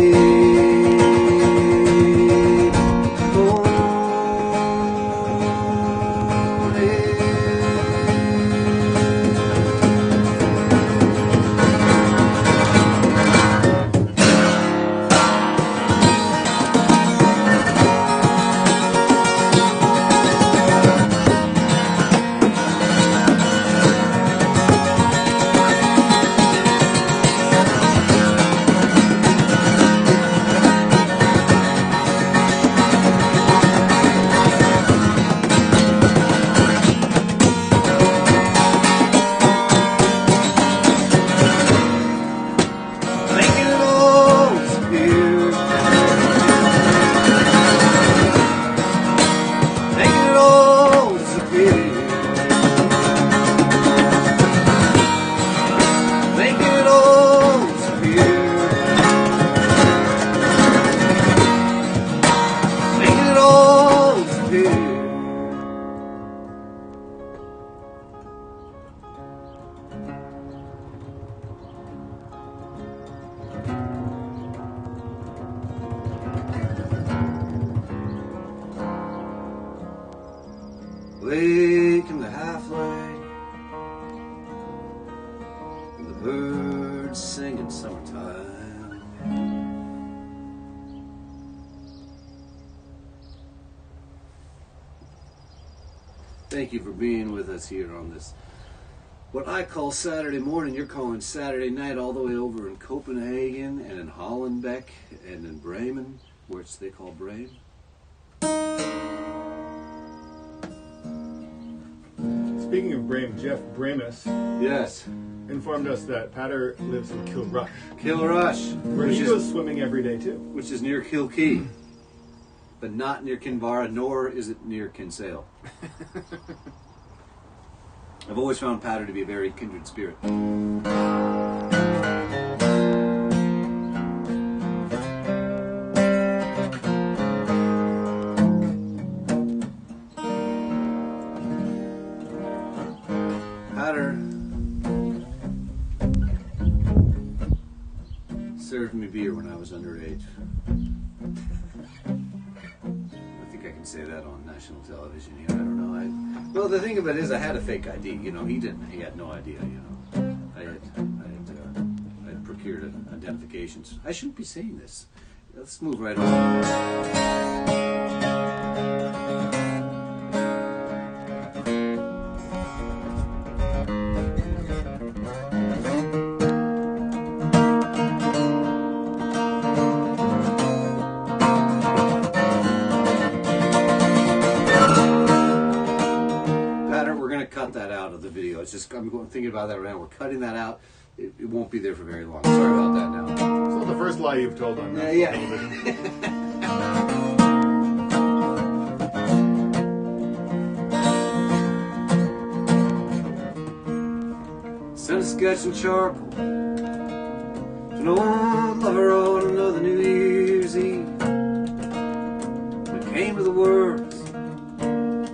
Wake in the half-light, and the birds sing in summertime. Thank you for being with us here on this, what I call Saturday morning, you're calling Saturday night, all the way over in Copenhagen and in Hollenbeck and in Bremen, which they call Bremen. Speaking of Bremen, Jeff Bramus Yes, informed us that Patter lives in Kilrush, Kilrush, where he goes swimming every day too. which is near Kilkee, but not near Kinvara, nor is it near Kinsale. I've always found Patter to be a very kindred spirit. Patter served me beer when I was underage. I think I can say that on national television here. I don't know. Well, the thing of it is, I had a fake ID. You know, he didn't. He had no idea. You know, I had procured identifications. I shouldn't be saying this. Let's move right on. Cut that out of the video. It's just I'm thinking about that right now. We're cutting that out. It won't be there for very long. Sorry about that now. It's not the first lie you've told on national television. Sent a sketch in charcoal to an old lover on another New Year's Eve. When it came to the words,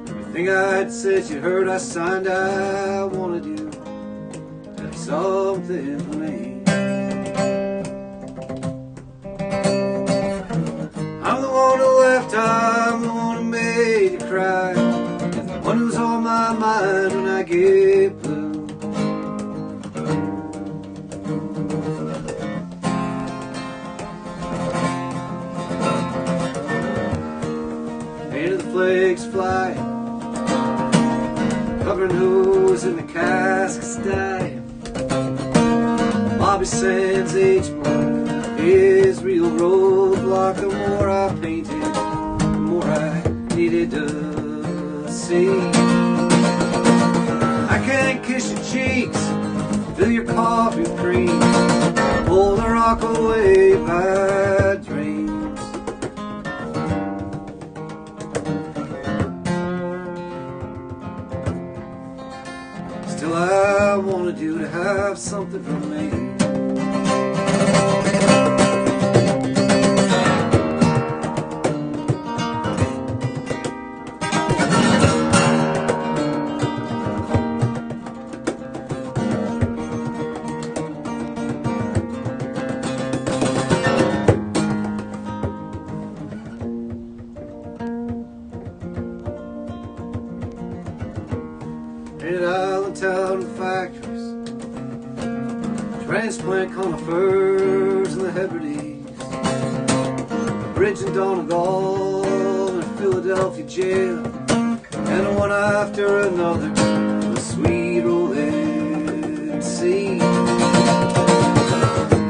everything I'd said you heard, I signed. I wanted you to have something for me. I'm the one who left, I'm the one who made you cry, and the one who's on my mind when I get blue. Painted the flakes flying, covering who's in the caskets dying. Bobby Sands H mark is real roadblock. The more I painted, the more I needed to see. I can't kiss your cheeks, fill your coffee with cream, pull the rock away by dreams. Still I wanted you to have something from me. In Allentown factories, transplant conifers in the Hebrides, bridge in Donegal and Philadelphia jail, and one after another, the sweet rolling sea.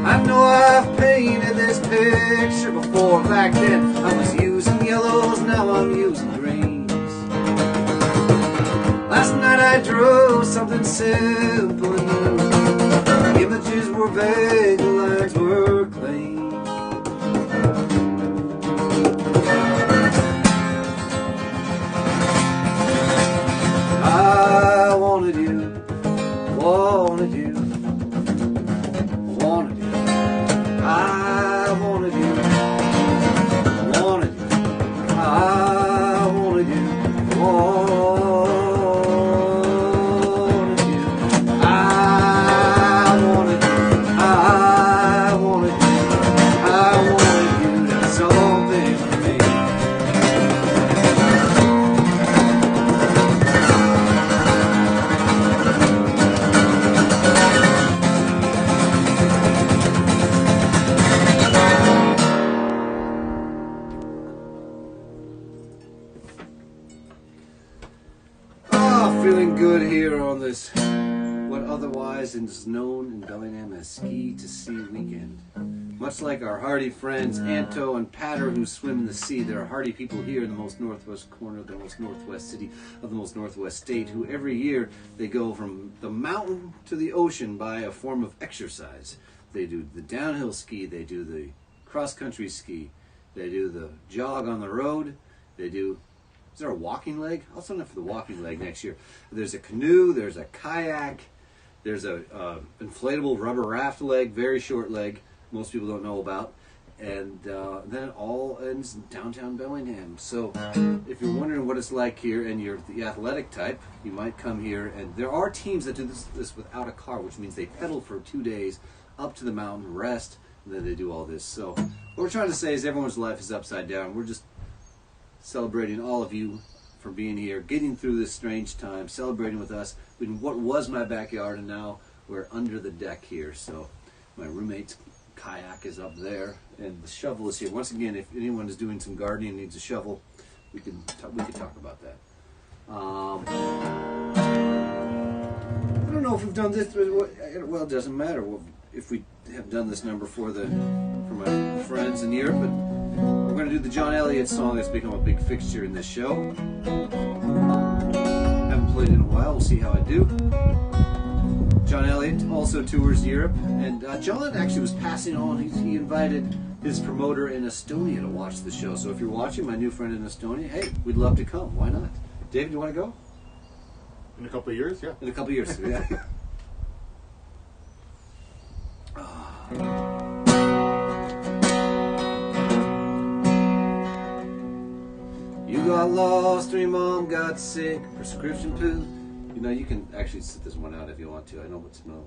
I know I've painted this picture before. Back then I was using yellows, now I'm using greens. Last night I drew something simple and new. The images were vague, the lines were clean. I wanted you, wanted you, wanted you. I wanted you, wanted you. I wanted you, wanted you. Feeling good here on this, what otherwise is known in Bellingham as Ski to Sea weekend. Much like our hardy friends Anto and Patter who swim in the sea, there are hardy people here in the most northwest corner of the most northwest city of the most northwest state who every year they go from the mountain to the ocean by a form of exercise. They do the downhill ski, they do the cross-country ski, they do the jog on the road, they do... Is there a walking leg? I'll sign up for the walking leg next year. There's a canoe, there's a kayak, there's a inflatable rubber raft leg, very short leg, most people don't know about. And then it all ends in downtown Bellingham. So if you're wondering what it's like here and you're the athletic type, you might come here. And there are teams that do this without a car, which means they pedal for 2 days up to the mountain, rest, and then they do all this. So what we're trying to say is everyone's life is upside down. We're just celebrating all of you for being here, getting through this strange time, celebrating with us in what was my backyard, and now we're under the deck here. So my roommate's kayak is up there, and the shovel is here. Once again, if anyone is doing some gardening and needs a shovel, we could talk about that. I don't know if we've done this. Well, it doesn't matter if we have done this number for my friends in Europe, but we're going to do the John Elliott song that's become a big fixture in this show. Haven't played in a while. We'll see how I do. John Elliott also tours Europe, and John actually was passing on. He invited his promoter in Estonia to watch the show. So if you're watching, my new friend in Estonia, hey, we'd love to come. Why not? David, you want to go? In a couple of years, yeah. In a couple of years, yeah. You got lost, or your mom got sick, prescription poo. You know, you can actually sit this one out if you want to. I know what's no.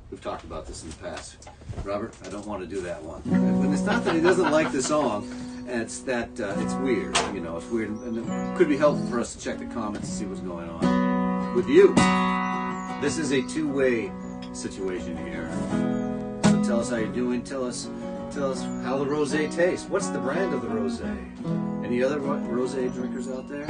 We've talked about this in the past. Robert, I don't want to do that one. But it's not that he doesn't like the song. It's that it's weird. You know, it's weird. And it could be helpful for us to check the comments and see what's going on with you. This is a two-way situation here. So tell us how you're doing. Tell us how the rosé tastes. What's the brand of the rosé? Any other rosé drinkers out there?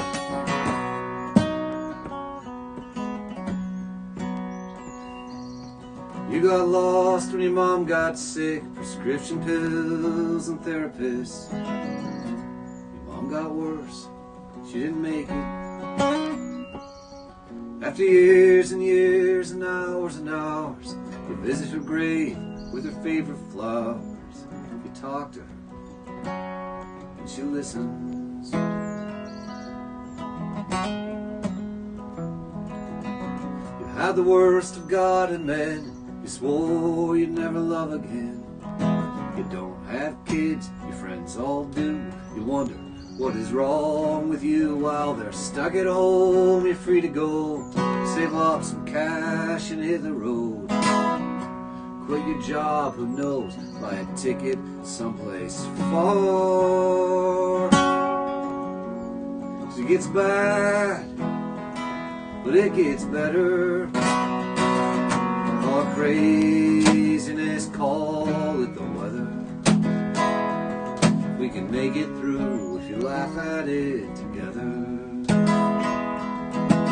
You got lost when your mom got sick, prescription pills and therapists. Your mom got worse, she didn't make it. After years and years and hours, you visit her grave with her favorite flowers. You talk to her, and she listens. You had the worst of God and men. You swore you'd never love again. You don't have kids, your friends all do. You wonder what is wrong with you while they're stuck at home. You're free to go, save up some cash and hit the road. Quit your job, who knows, buy a ticket someplace far. 'Cause it gets bad, but it gets better. All craziness, call it the weather. We can make it through if you laugh at it together.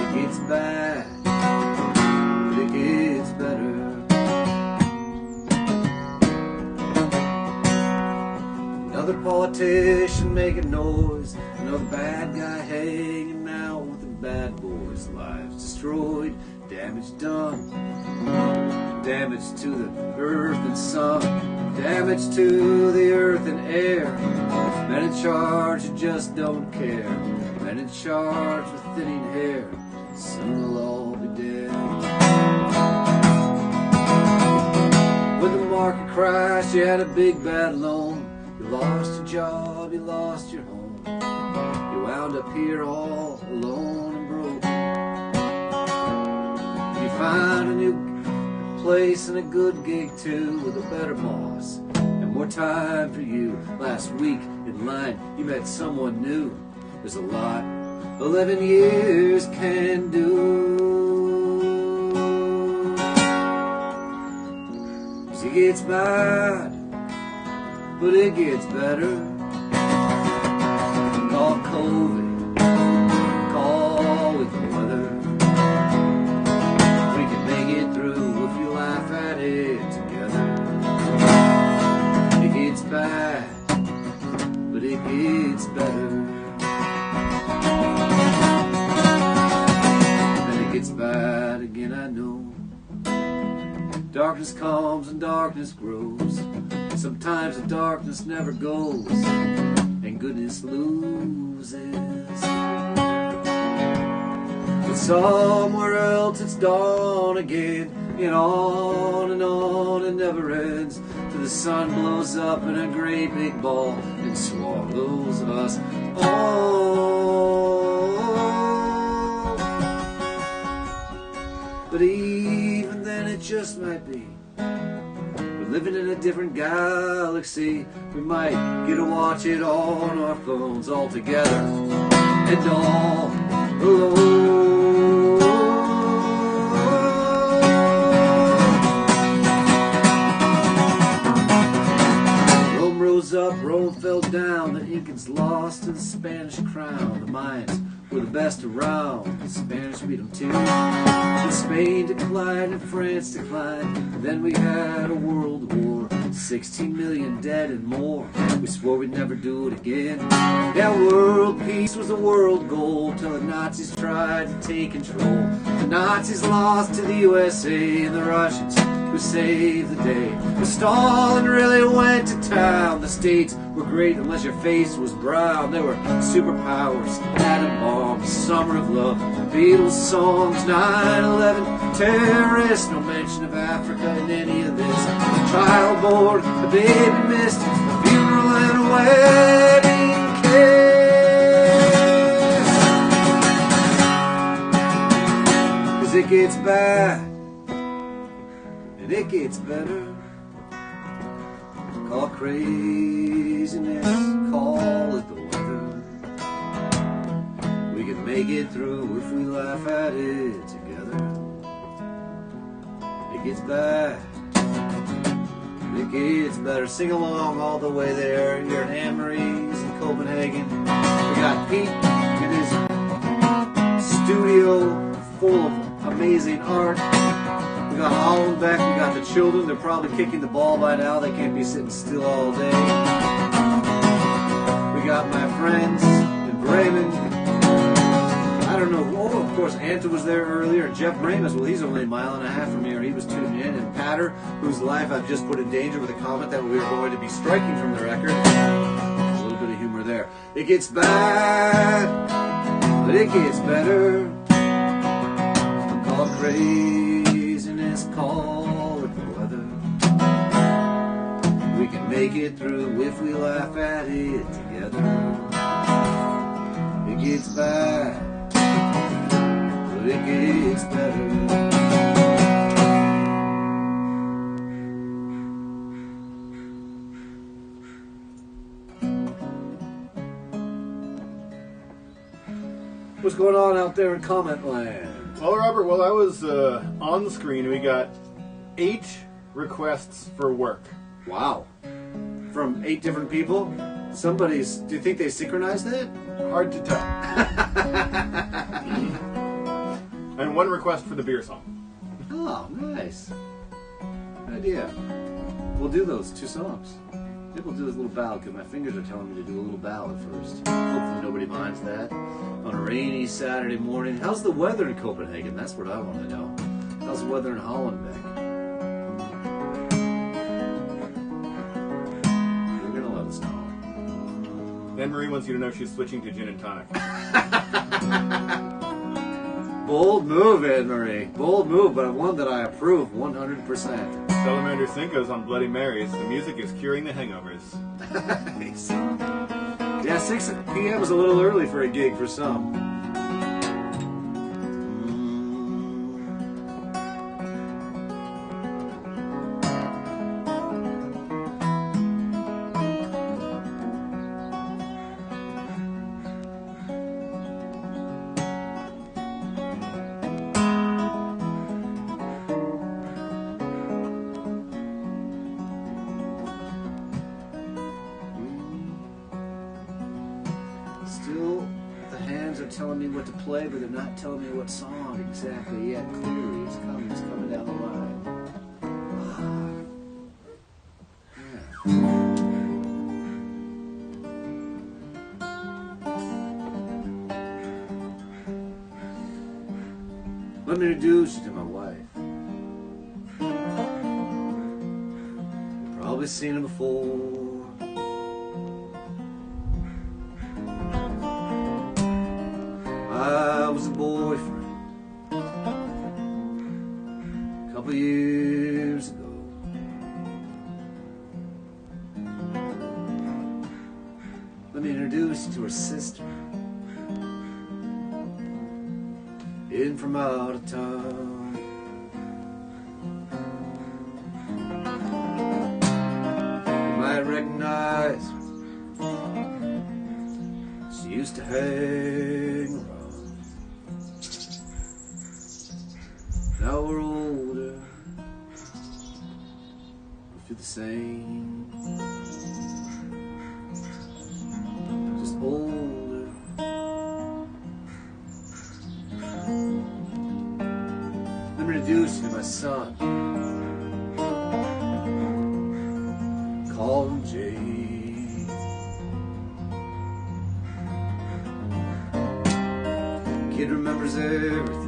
It gets bad, but it gets better. Another politician making noise, another bad guy hanging out with the bad boys. Lives destroyed, damage done, damage to the earth and sun, damage to the earth and air. Men in charge who just don't care, men in charge with thinning hair. Soon we'll all be dead. When the market crashed, you had a big bad loan. You lost your job, you lost your home. You wound up here all alone and broke. You found a new place and a good gig too, with a better boss and more time for you. Last week in line, you met someone new. There's a lot 11 years can do. 'Cause it gets bad, but it gets better. Call COVID, call it the weather. We can make it through if we laugh at it together. It gets bad, but it gets better. Then it gets bad again, I know. Darkness comes and darkness grows. Sometimes the darkness never goes, and goodness loses. But somewhere else it's dawn again, and on it never ends, till the sun blows up in a great big ball and swallows us all. But even then it just might be living in a different galaxy. We might get to watch it on our phones all together and all alone. Rome rose up, Rome fell down. The Incans lost to the Spanish crown. The Mayans were the best around. The Spanish beat them too. And Spain declined and France declined. And then we had a world war. 16 million dead and more. We swore we'd never do it again. Yeah, world peace was a world goal till the Nazis tried to take control. The Nazis lost to the USA and the Russians who saved the day. But Stalin really went to town. The states were great unless your face was brown. There were superpowers, atom bombs, summer of love, Beatles songs, 9/11, terrorists. No mention of Africa in any of this. A child born, a baby missed, a funeral and a wedding kiss. 'Cause it gets bad, and it gets better. Call craziness, call it the weather. We can make it through if we laugh at it together. It gets bad, it gets better. Sing along all the way there. Here at Anne-Marie's in Copenhagen. We got Pete in his studio full of amazing art. We got Holland back, we got the the children. They're probably kicking the ball by now. They can't be sitting still all day. We got my friends in Bremen. I don't know. Oh, of course, Anta was there earlier. Jeff Ramus, well, he's only a mile and a half from here. He was tuning in. And Patter, whose life I've just put in danger with a comment that we are going to be striking from the record. A little bit of humor there. It gets bad, but it gets better. Call it craziness, call it the weather. We can make it through if we laugh at it together. It gets bad, but it gets better. What's going on out there in comment land? Well, Robert, while I was on the screen, we got 8 requests for work. Wow. From 8 different people? Somebody's... Do you think they synchronized that? Hard to tell. And 1 request for the beer song. Oh, nice. Good idea. We'll do those 2 songs. Maybe we'll do this little ballad, because my fingers are telling me to do a little ballad first. Hopefully nobody minds that. On a rainy Saturday morning. How's the weather in Copenhagen? That's what I want to know. How's the weather in Hollenbeck? You're going to let us know. Then Marie wants you to know she's switching to gin and tonic. Bold move, Anne-Marie. Bold move, but one that I approve 100%. Salamander Cinco's on Bloody Marys. The music is curing the hangovers. Yeah, 6 p.m. was a little early for a gig for some. Still, the hands are telling me what to play, but they're not telling me what song exactly yet. Clearly, it's coming down the line. Let me introduce you to my wife. You've probably seen her before. I was a boyfriend a couple years ago. Let me introduce you to her sister, in from out of town. You might recognize her. She used to hang around. Now we're older, we feel the same, just older. Let me introduce you to my son, call him Jay. Kid remembers everything.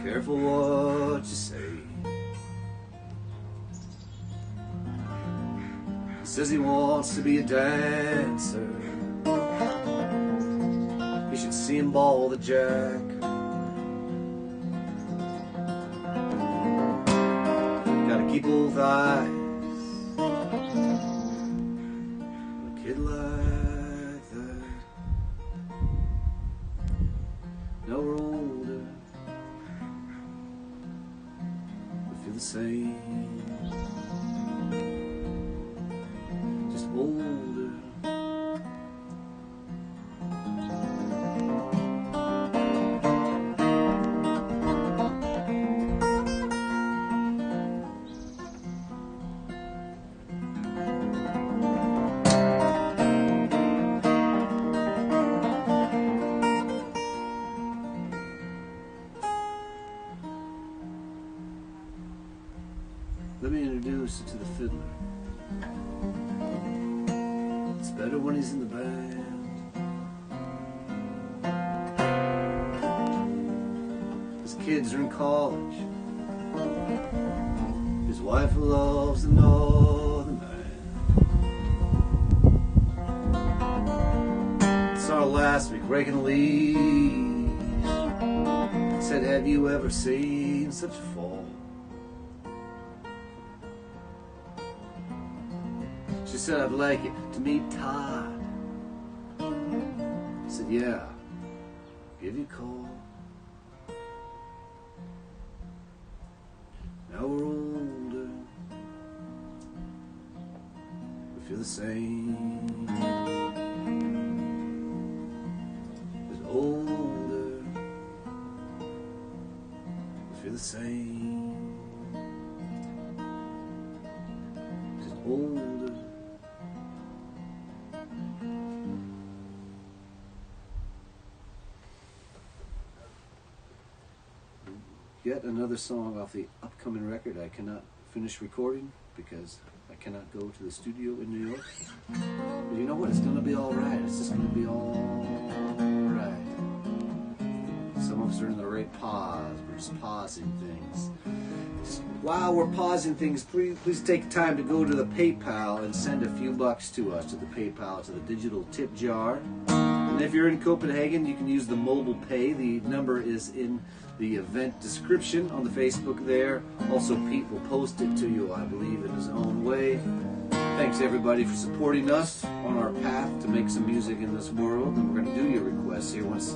Careful what you say. He says he wants to be a dancer. You should see him ball the jack. Gotta keep both eyes on a kid like that. Now we're older, the same, just older. Let me introduce you to the fiddler. It's better when he's in the band. His kids are in college. His wife loves the northern man. Saw last week raking leaves. Said, have you ever seen such a fall? She said, I'd like it to meet Todd. I said, yeah, give you a call. Now we're older, we feel the same. As older, we feel the same. As older. Yet another song off the upcoming record I cannot finish recording because I cannot go to the studio in New York. But you know what? It's going to be all right. It's just going to be all right. Some of us are in the right pause. We're just pausing things. Just while we're pausing things, please take time to go to the PayPal and send a few bucks to us, to the PayPal, to the digital tip jar. And if you're in Copenhagen, you can use the mobile pay. The number is in the event description on the Facebook there. Also, Pete will post it to you, I believe, in his own way. Thanks, everybody, for supporting us on our path to make some music in this world. And we're going to do your requests here once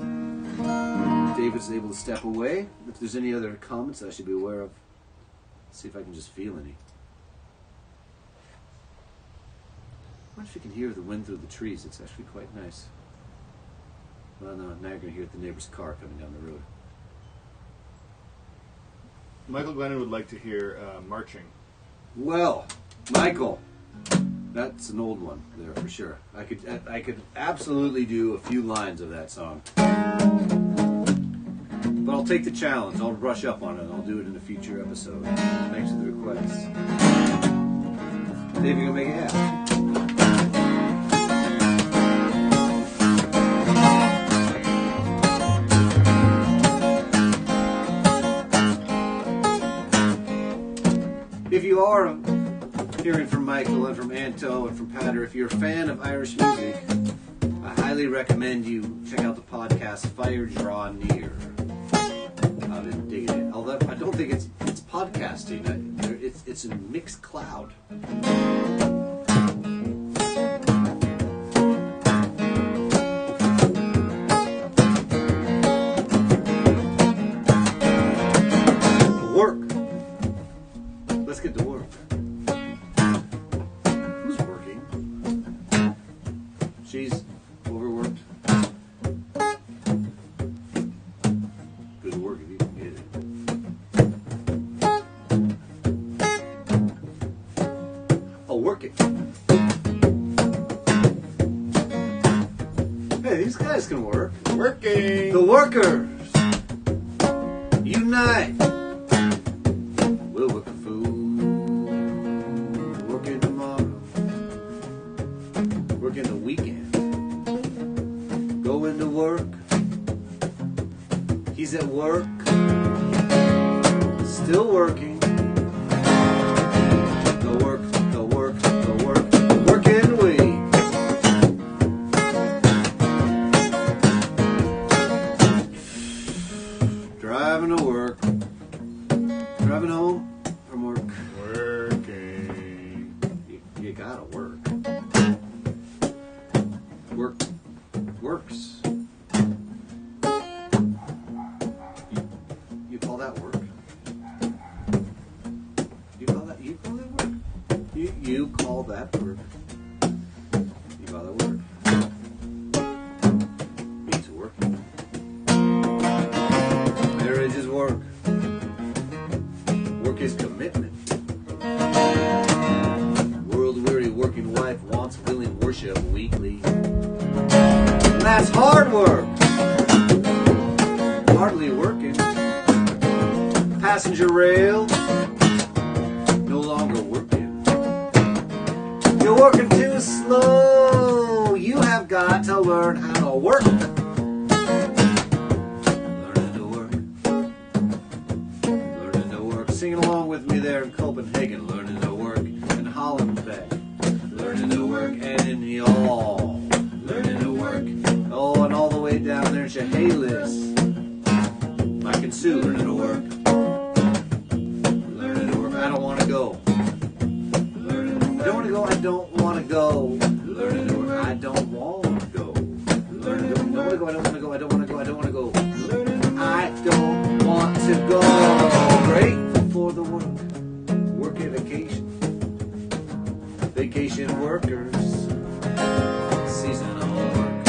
David's able to step away. If there's any other comments I should be aware of, let's see if I can just feel any. I wonder if you can hear the wind through the trees. It's actually quite nice. Well, no, now you're going to hear the neighbor's car coming down the road. Michael Glennon would like to hear Marching. Well, Michael, that's an old one there for sure. I could absolutely do a few lines of that song. But I'll take the challenge. I'll brush up on it. I'll do it in a future episode. Thanks for the request. Dave, you gonna make it happen? If you are hearing from Michael and from Anto and from Patter, if you're a fan of Irish music, I highly recommend you check out the podcast Fire Draw Near. I've been digging it. Although I don't think it's podcasting. It's a mixed cloud. Work. Let's get to work. Who's working? She's overworked. Good work if you can get it. I'll work it. Hey, these guys can work. Working! The workers! Unite! We'll work the food. Working tomorrow. Working the weekend. Going to work. He's at work. Still working. The work, the work, the work. The working week. Driving to work. Driving home from work. Working. You gotta work. Work works. You call that work? You call that work? You call that work? You call that work? Means working. Marriage is work. Work is commitment. World-weary working wife wants willing worship weekly. And that's hard work. Hardly working. Passenger rail. No longer working too slow. You have got to learn how to work. Learning to work. Learning to work. Singing along with me there in Copenhagen. Learning to work in Holland back. Learning to work and in y'all. Learning to work. Oh, and all the way down there in Chehalis. Mike and Sue. Learning to work. Learning to work. I don't want to go. Learning. I don't want to go. I don't want to go. Learning to work. I don't want to go. Learning to work. I don't want to go. I don't want to go. I don't want to go. I don't want to go. Learning. I don't want to go. Grateful for the work. Working vacation. Vacation workers. Seasonal work.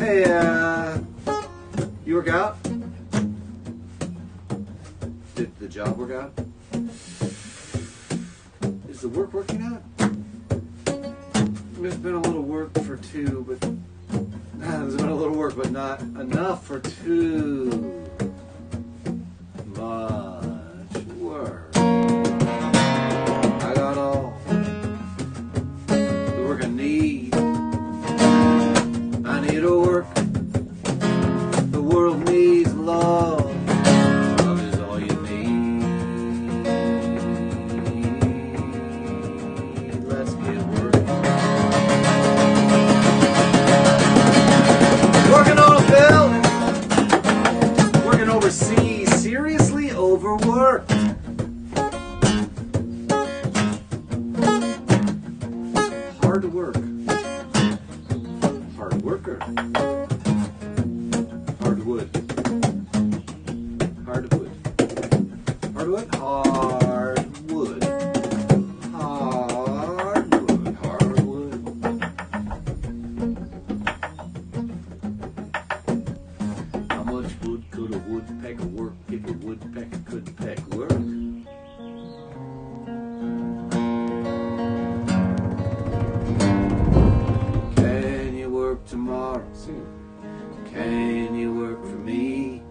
Hey, you work out? Did the job work out? Is the work working out? There's been a little work for two, but there's been a little work, but not enough for too much work. I got all the work I need. I need to work. The world needs love. Love is all you need. Let's get working. Working on a building. Working overseas. Seriously overworked. Hard work. Hard worker. Hardwood. Hardwood. Hardwood? Hardwood. Hardwood. Hardwood. How much wood could a woodpecker work if a woodpecker could peck work? Can you work tomorrow? Sing. Can you work for me?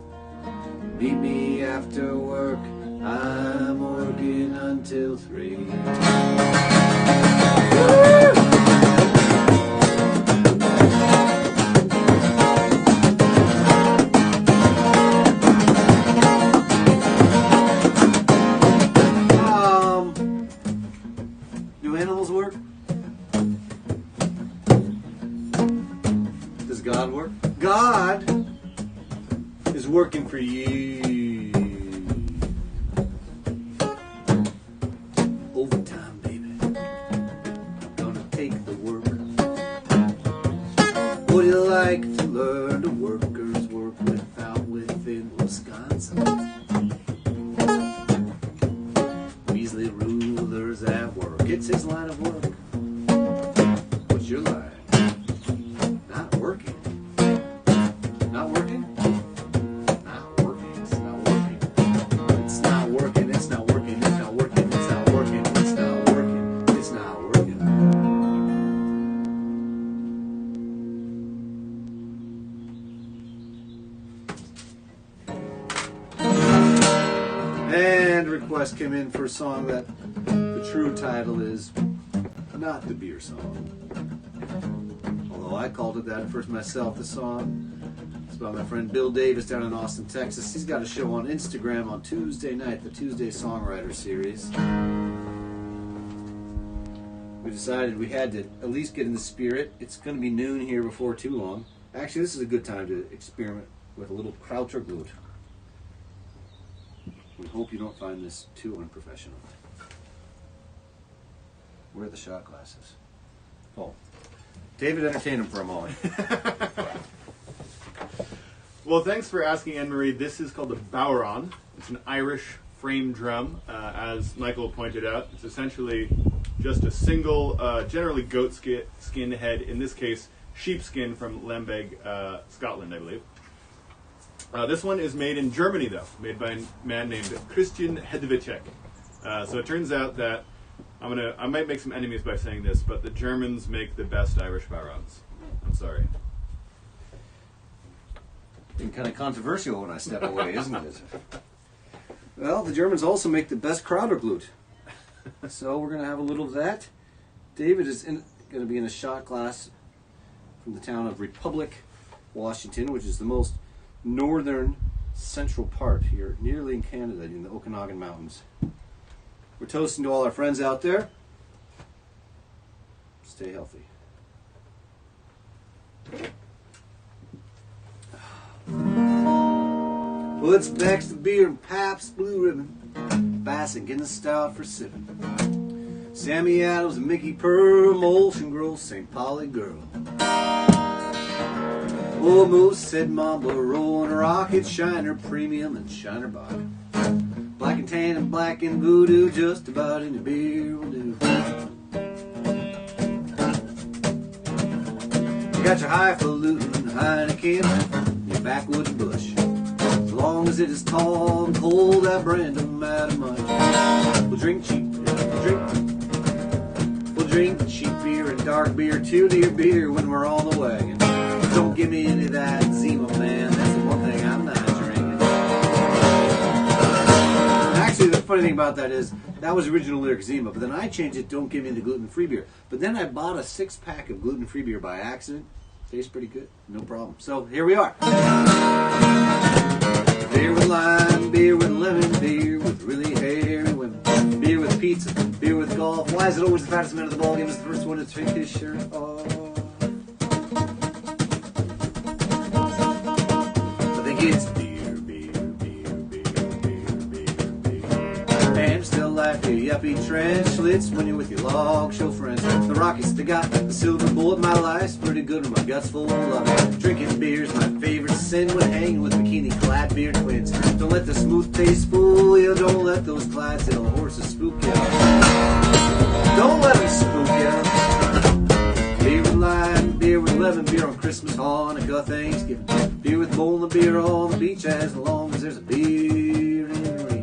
Meet me after work. I'm working until 3. Do animals work? Does God work? God is working for you. Overtime, baby. I'm gonna take the work. Would you like to learn to workers work without within Wisconsin? Weasley rulers at work. It's his line of work. What's your line? Not working. Not working? Not working. It's not working. It's not working. It's not working. It's not working. It's not working. It's not working. It's not working. And request came in for a song that the true title is Not the Beer Song. Although I called it that at first myself. The song is by my friend Bill Davis down in Austin, Texas. He's got a show on Instagram on Tuesday night, the Tuesday Songwriter Series. We decided we had to at least get in the spirit. It's going to be noon here before too long. Actually, this is a good time to experiment with a little Croucher Glut. We hope you don't find this too unprofessional. Where are the shot glasses? Oh. David, entertain him for a moment. Well, thanks for asking, Anne-Marie. This is called the Bowron. It's an Irish frame drum, as Michael pointed out. It's essentially just a single, generally goat skin head, in this case, sheepskin from Lemberg, Scotland, I believe. This one is made in Germany, though, made by a man named Christian Hedvicek. So it turns out that I might make some enemies by saying this, but the Germans make the best Irish Bowrons. I'm sorry. Been kind of controversial when I step away, isn't it? Well, the Germans also make the best Krauterglut. So we're going to have a little of that. David is going to be in a shot glass from the town of Republic, Washington, which is the most northern central part here, nearly in Canada, in the Okanagan Mountains. We're toasting to all our friends out there. Stay healthy. Well, it's Beck's the beer and Pabst Blue Ribbon, Bassing in the stout for sipping. Sammy Adams and Mickey Pearl, Molson Girl, St. Pauli girl. Oh, Moose said Mamba, rolling Rocket, Shiner Premium and Shiner Bock. Black and Tan and Black and Voodoo, just about any beer will do. You got your highfalutin Heineken, your backwoods bush. As long as it is tall and cold, that brand don't matter much. We'll drink cheap, we'll drink cheap beer and dark beer, too, dear beer, when we're on the wagon. Don't give me any of that Zima, man. That's the one thing I'm not drinking. Actually, the funny thing about that is, that was the original lyric Zima, but then I changed it, don't give me the gluten-free beer. But then I bought a 6-pack of gluten-free beer by accident. Tastes pretty good, no problem. So here we are. Beer with lime, beer with lemon, beer with really hairy women. Beer with pizza, beer with golf. Why is it always the fattest man of the ballgame is the first one to take his shirt off? I think it's beer, beer, beer, beer, beer, beer, beer. And still like your yuppie trenchlets when you're with your log show friends. The Rockies, they got the silver bullet. My life's pretty good and my gut's full of love. Drinking beer's my favorite sin when hanging with bikini-clad beer twins. Don't let the smooth taste fool you. Don't let those Clydesdale horses spook you. Don't let them spook you. Beer with lime, beer with lemon, beer on Christmas, Hanukkah, Thanksgiving. Beer with bowling, beer on the beach, as long as there's a beer in reach.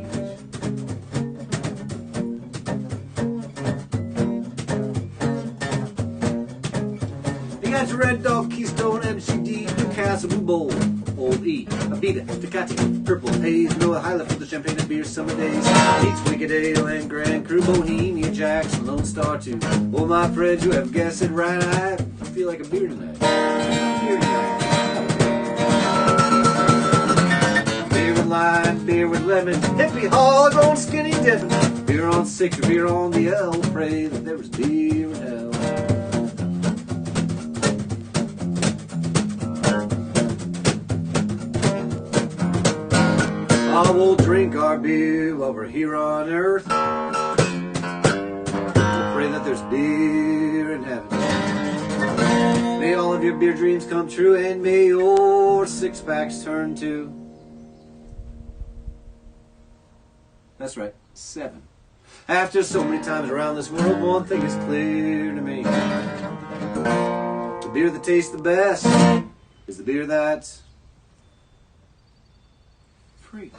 You got your Red Dog, Keystone, MCD, Newcastle, Blue Bowl, Old E, Abita, Tecate, Purple Haze, Noah Highlight for the champagne and beer summer days. Each Wicked Ale and Grand Cru, Bohemia, Jackson, Lone Star 2. Oh, my friends, you have guessed it right. I feel like a beer tonight. Beer tonight. Beer with lime, beer with lemon, hippie hog on skinny dipping. Beer on 6 or beer on the L. Pray that there was beer in hell. I will drink our beer while we're here on earth. We'll pray that there's beer in heaven. May all of your beer dreams come true, and may your 6-packs turn to... That's right, 7. After so many times around this world, one thing is clear to me. The beer that tastes the best is the beer that's free.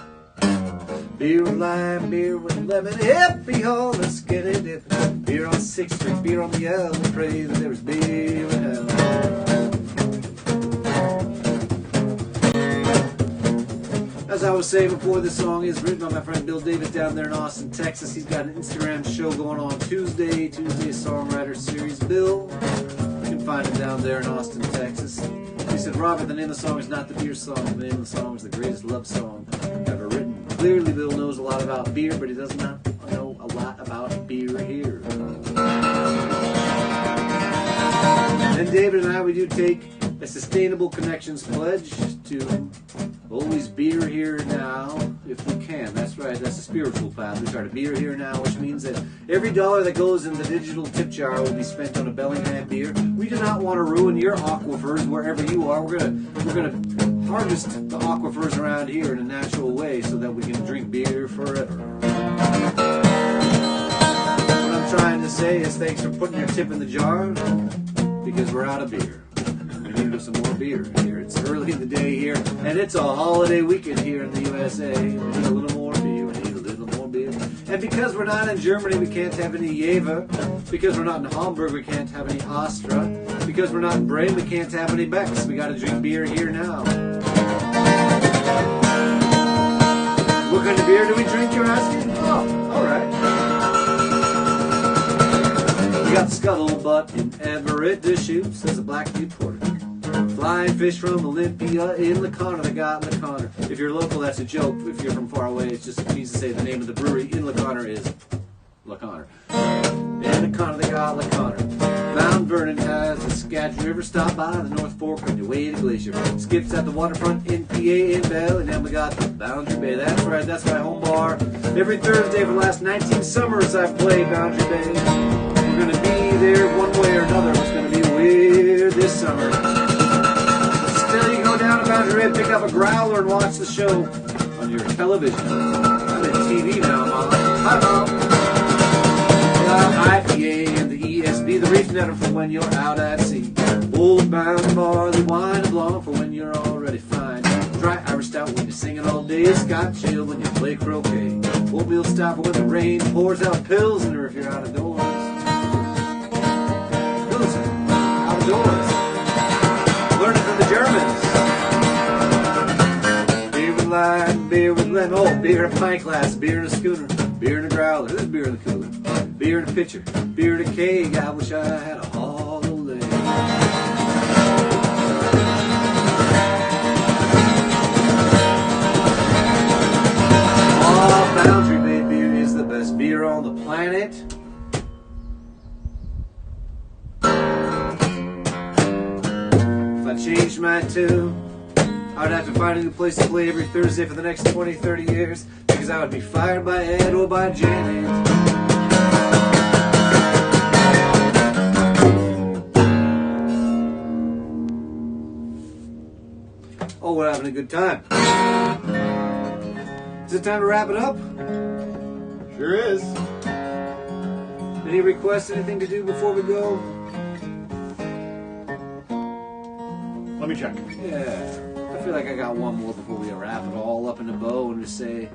Beer with lime, beer with lemon, hippie on the skinny dip. Beer on 6th Street, beer on the L. Pray that there was beer in hell. As I was saying before, this song is written by my friend Bill Davis down there in Austin, Texas. He's got an Instagram show going on Tuesday Songwriter Series. Bill, you can find him down there in Austin, Texas. He said, Robert, the name of the song is not the beer song. The name of the song is the greatest love song ever written. Clearly, Bill knows a lot about beer, but he does not know a lot about beer here. And David and I, we do take a Sustainable Connections pledge to always beer here now, if we can. That's right, that's a spiritual path. We start a beer here now, which means that every dollar that goes in the digital tip jar will be spent on a Bellingham beer. We do not want to ruin your aquifers wherever you are. We're gonna harvest the aquifers around here in a natural way so that we can drink beer forever. What I'm trying to say is thanks for putting your tip in the jar, because we're out of beer. We need some more beer here. It's early in the day here, and it's a holiday weekend here in the USA. We need a little more beer. We need a little more beer. And because we're not in Germany, we can't have any Jever. Because we're not in Hamburg, we can't have any Astra. Because we're not in Bremen, we can't have any Becks. We got to drink beer here now. What kind of beer do we drink got scuttlebutt in Everett to shoot, says a black reporter. Flying fish from Olympia in the corner, they got in the corner. If you're local, that's a joke. If you're from far away, it just means to say the name of the brewery in LaConner is LaConner. In the corner, they got LaConner. Mount Vernon has a Skagit River. Stop by the North Fork on your way to Glacier. Skips at the waterfront in PA in Bellingham. We got the Boundary Bay. That's right, that's my home bar. Every Thursday for the last 19 summers I've played Boundary Bay. We're going to be there one way or another. It's going to be weird this summer. Still, you go down to Boundary Bay, pick up a growler and watch the show on your television. I'm in TV now, Mom. Hi, Mom. IPA and the ESB, the reef netter for when you're out at sea. Old Mountain Barley Wine and Blanc for when you're already fine. Dry Irish Stout when you're singing all day. Scotch Ale when you play croquet. Oatmeal Stout for when the rain pours out. Pilsner if you're out of doors. Pilsner, outdoors. Learning from the Germans. Beer with lime, beer with lemon. Oh, beer in a pint glass, beer in a schooner, beer in a growler. There's beer in the cooler. Beer in a pitcher, beer in a keg. I wish I had a hollow leg. Oh, Boundary Bay beer is the best beer on the planet. If I changed my tune, I'd have to find a new place to play every Thursday for the next 20, 30 years, because I would be fired by Ed or by Janet. Oh, we're having a good time. Is it time to wrap it up? Sure is. Any requests, anything to do before we go? Let me check. Yeah. I feel like I got one more before we wrap it all up in a bow and just say,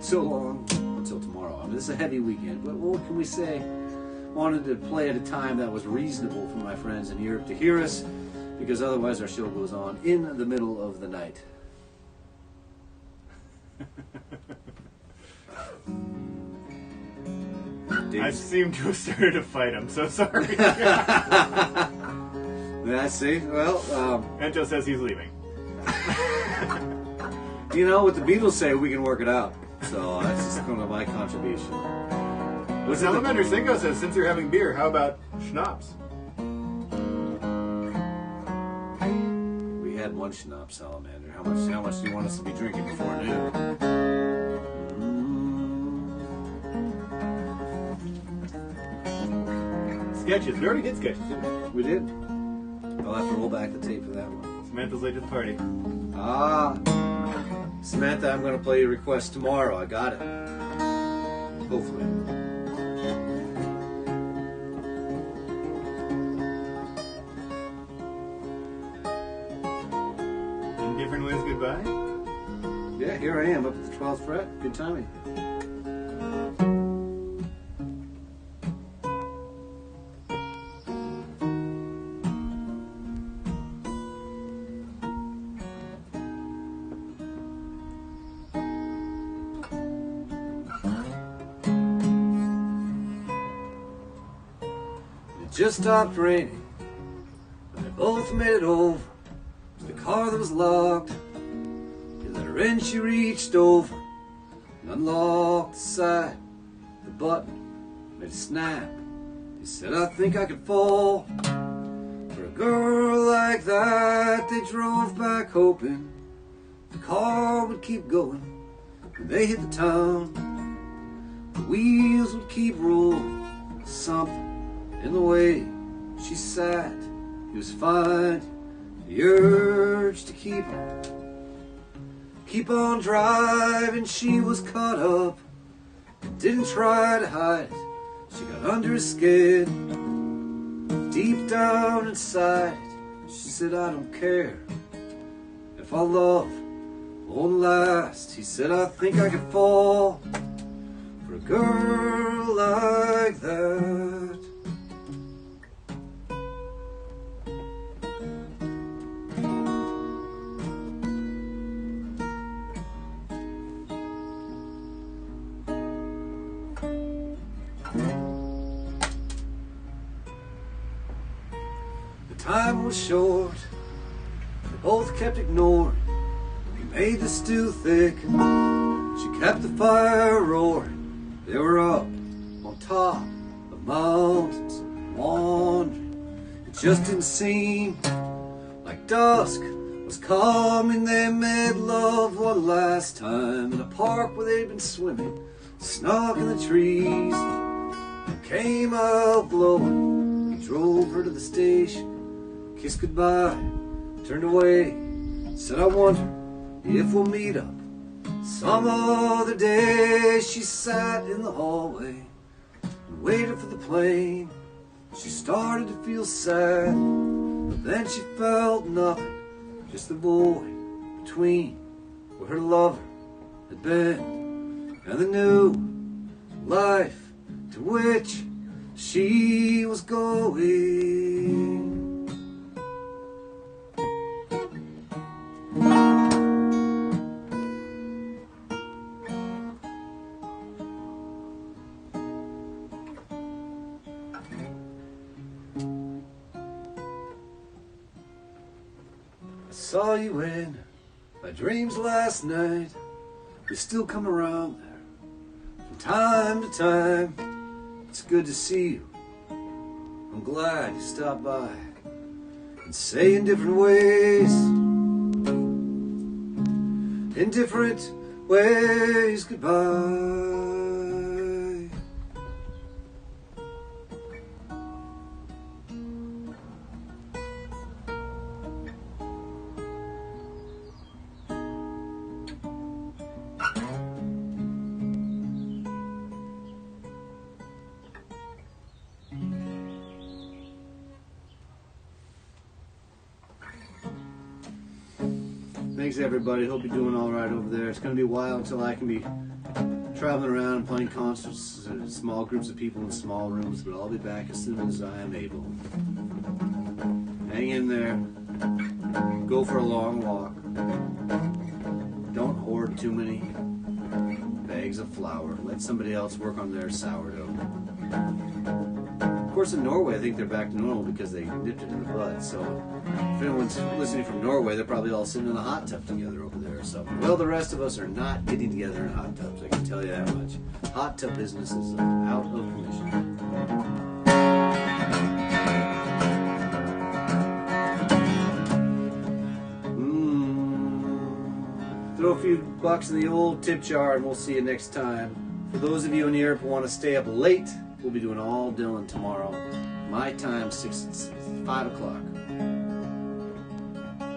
so long until tomorrow. I mean, this is a heavy weekend, but what can we say? Wanted to play at a time that was reasonable for my friends in Europe to hear us, because otherwise our show goes on in the middle of the night. I seem to have started a fight. I'm so sorry. Yeah, see? Well, Ento says he's leaving. You know, what the Beatles say, we can work it out. So that's just kind of my contribution. Well, Salamander Singo says, since you're having beer, how about schnapps? We had one schnapps, Salamander. How much do you want us to be drinking before noon? Sketches. We already did sketches, didn't we? We did. I'll have to roll back the tape for that one. Samantha's late to the party. Ah. Samantha, I'm going to play your request tomorrow. I got it. Hopefully. Indifferent ways goodbye? Yeah, here I am up at the 12th fret. Good timing. It just stopped raining, and they both made it over to the car that was locked. He let her in, she reached over and unlocked the side. The button made a snap. He said, I think I could fall for a girl like that. They drove back hoping the car would keep going. When they hit the town, the wheels would keep rolling. Something in the way she sat, he was fine. The urge to keep on driving, she was caught up. Didn't try to hide it. She got under his skin, deep down inside. She said, I don't care if our love won't last. He said, I think I could fall for a girl like that. time was short. They both kept ignoring. He made the stew thick. She kept the fire roaring. They were up on top of mountains, wandering. It just didn't seem like dusk was coming. They made love one last time in a park where they'd been swimming, snug in the trees, and came out blowing. He drove her to the station, kissed goodbye, turned away, said, I wonder if we'll meet up some other day. She sat in the hallway and waited for the plane. She started to feel sad, but then she felt nothing, just the void between where her lover had been and the new life to which she was going. I saw you in my dreams last night. You still come around there from time to time. It's good to see you. I'm glad you stopped by and say in different ways goodbye. Thanks everybody, hope you're doing alright over there. It's going to be a while until I can be traveling around and playing concerts in small groups of people in small rooms, but I'll be back as soon as I am able. Hang in there, go for a long walk, don't hoard too many bags of flour, let somebody else work on their sourdough. Of course in Norway I think they're back to normal because they nipped it in the bud, so if anyone's listening from Norway, they're probably all sitting in a hot tub together over there or something. Well, the rest of us are not getting together in hot tubs, I can tell you that much. Hot tub business is out of commission. Throw a few bucks in the old tip jar and we'll see you next time. For those of you in Europe who want to stay up late, we'll be doing all Dylan tomorrow. My time, 5 o'clock.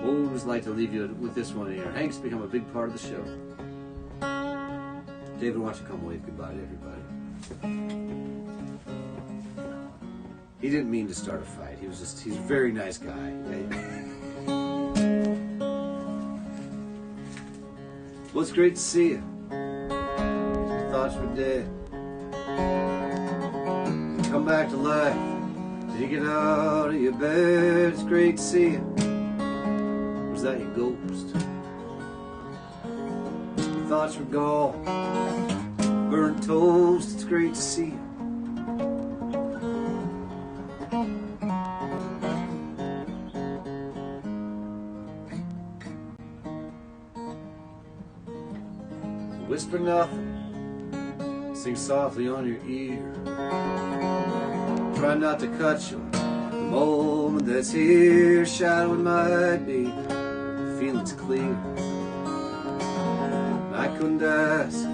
We'll just like to leave you with this one here. Hank's become a big part of the show. David, why don't you come wave goodbye to everybody? He didn't mean to start a fight. He's a very nice guy. Well, it's great to see you. Your thoughts were dead. You come back to life. You get out of your bed. It's great to see you. Was that your ghost? Your thoughts were gone. Burnt toast. It's great to see you. Whisper nothing, sing softly on your ear. Try not to cut you the moment that's here. Shadowing might be, the feeling's clear. I couldn't ask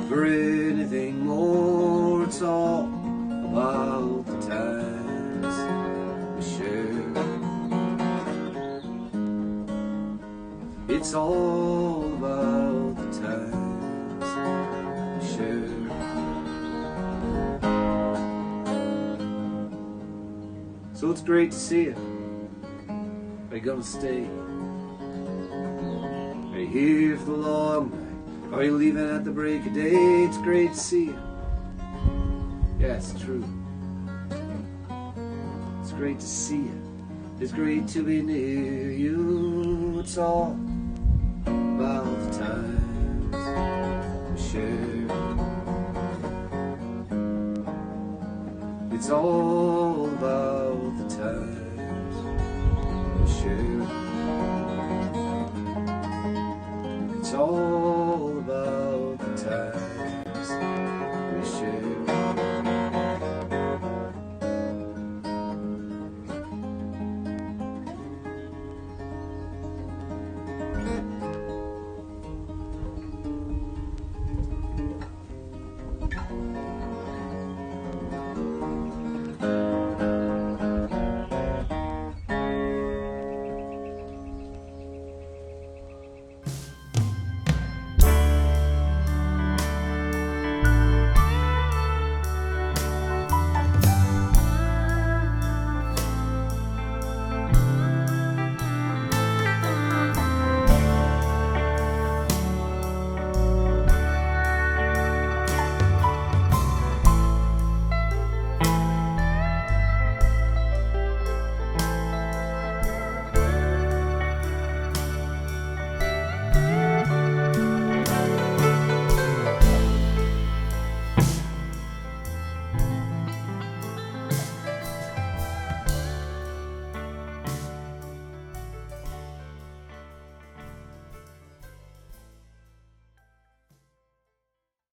for anything more. It's all about the times we share. It's all about the times. So it's great to see you. Are you gonna stay? Are you here for the long night? Are you leaving at the break of day? It's great to see you. Yeah, it's true. It's great to see you. It's great to be near you. It's all about the times we share. It's all about the times all about the times we shared.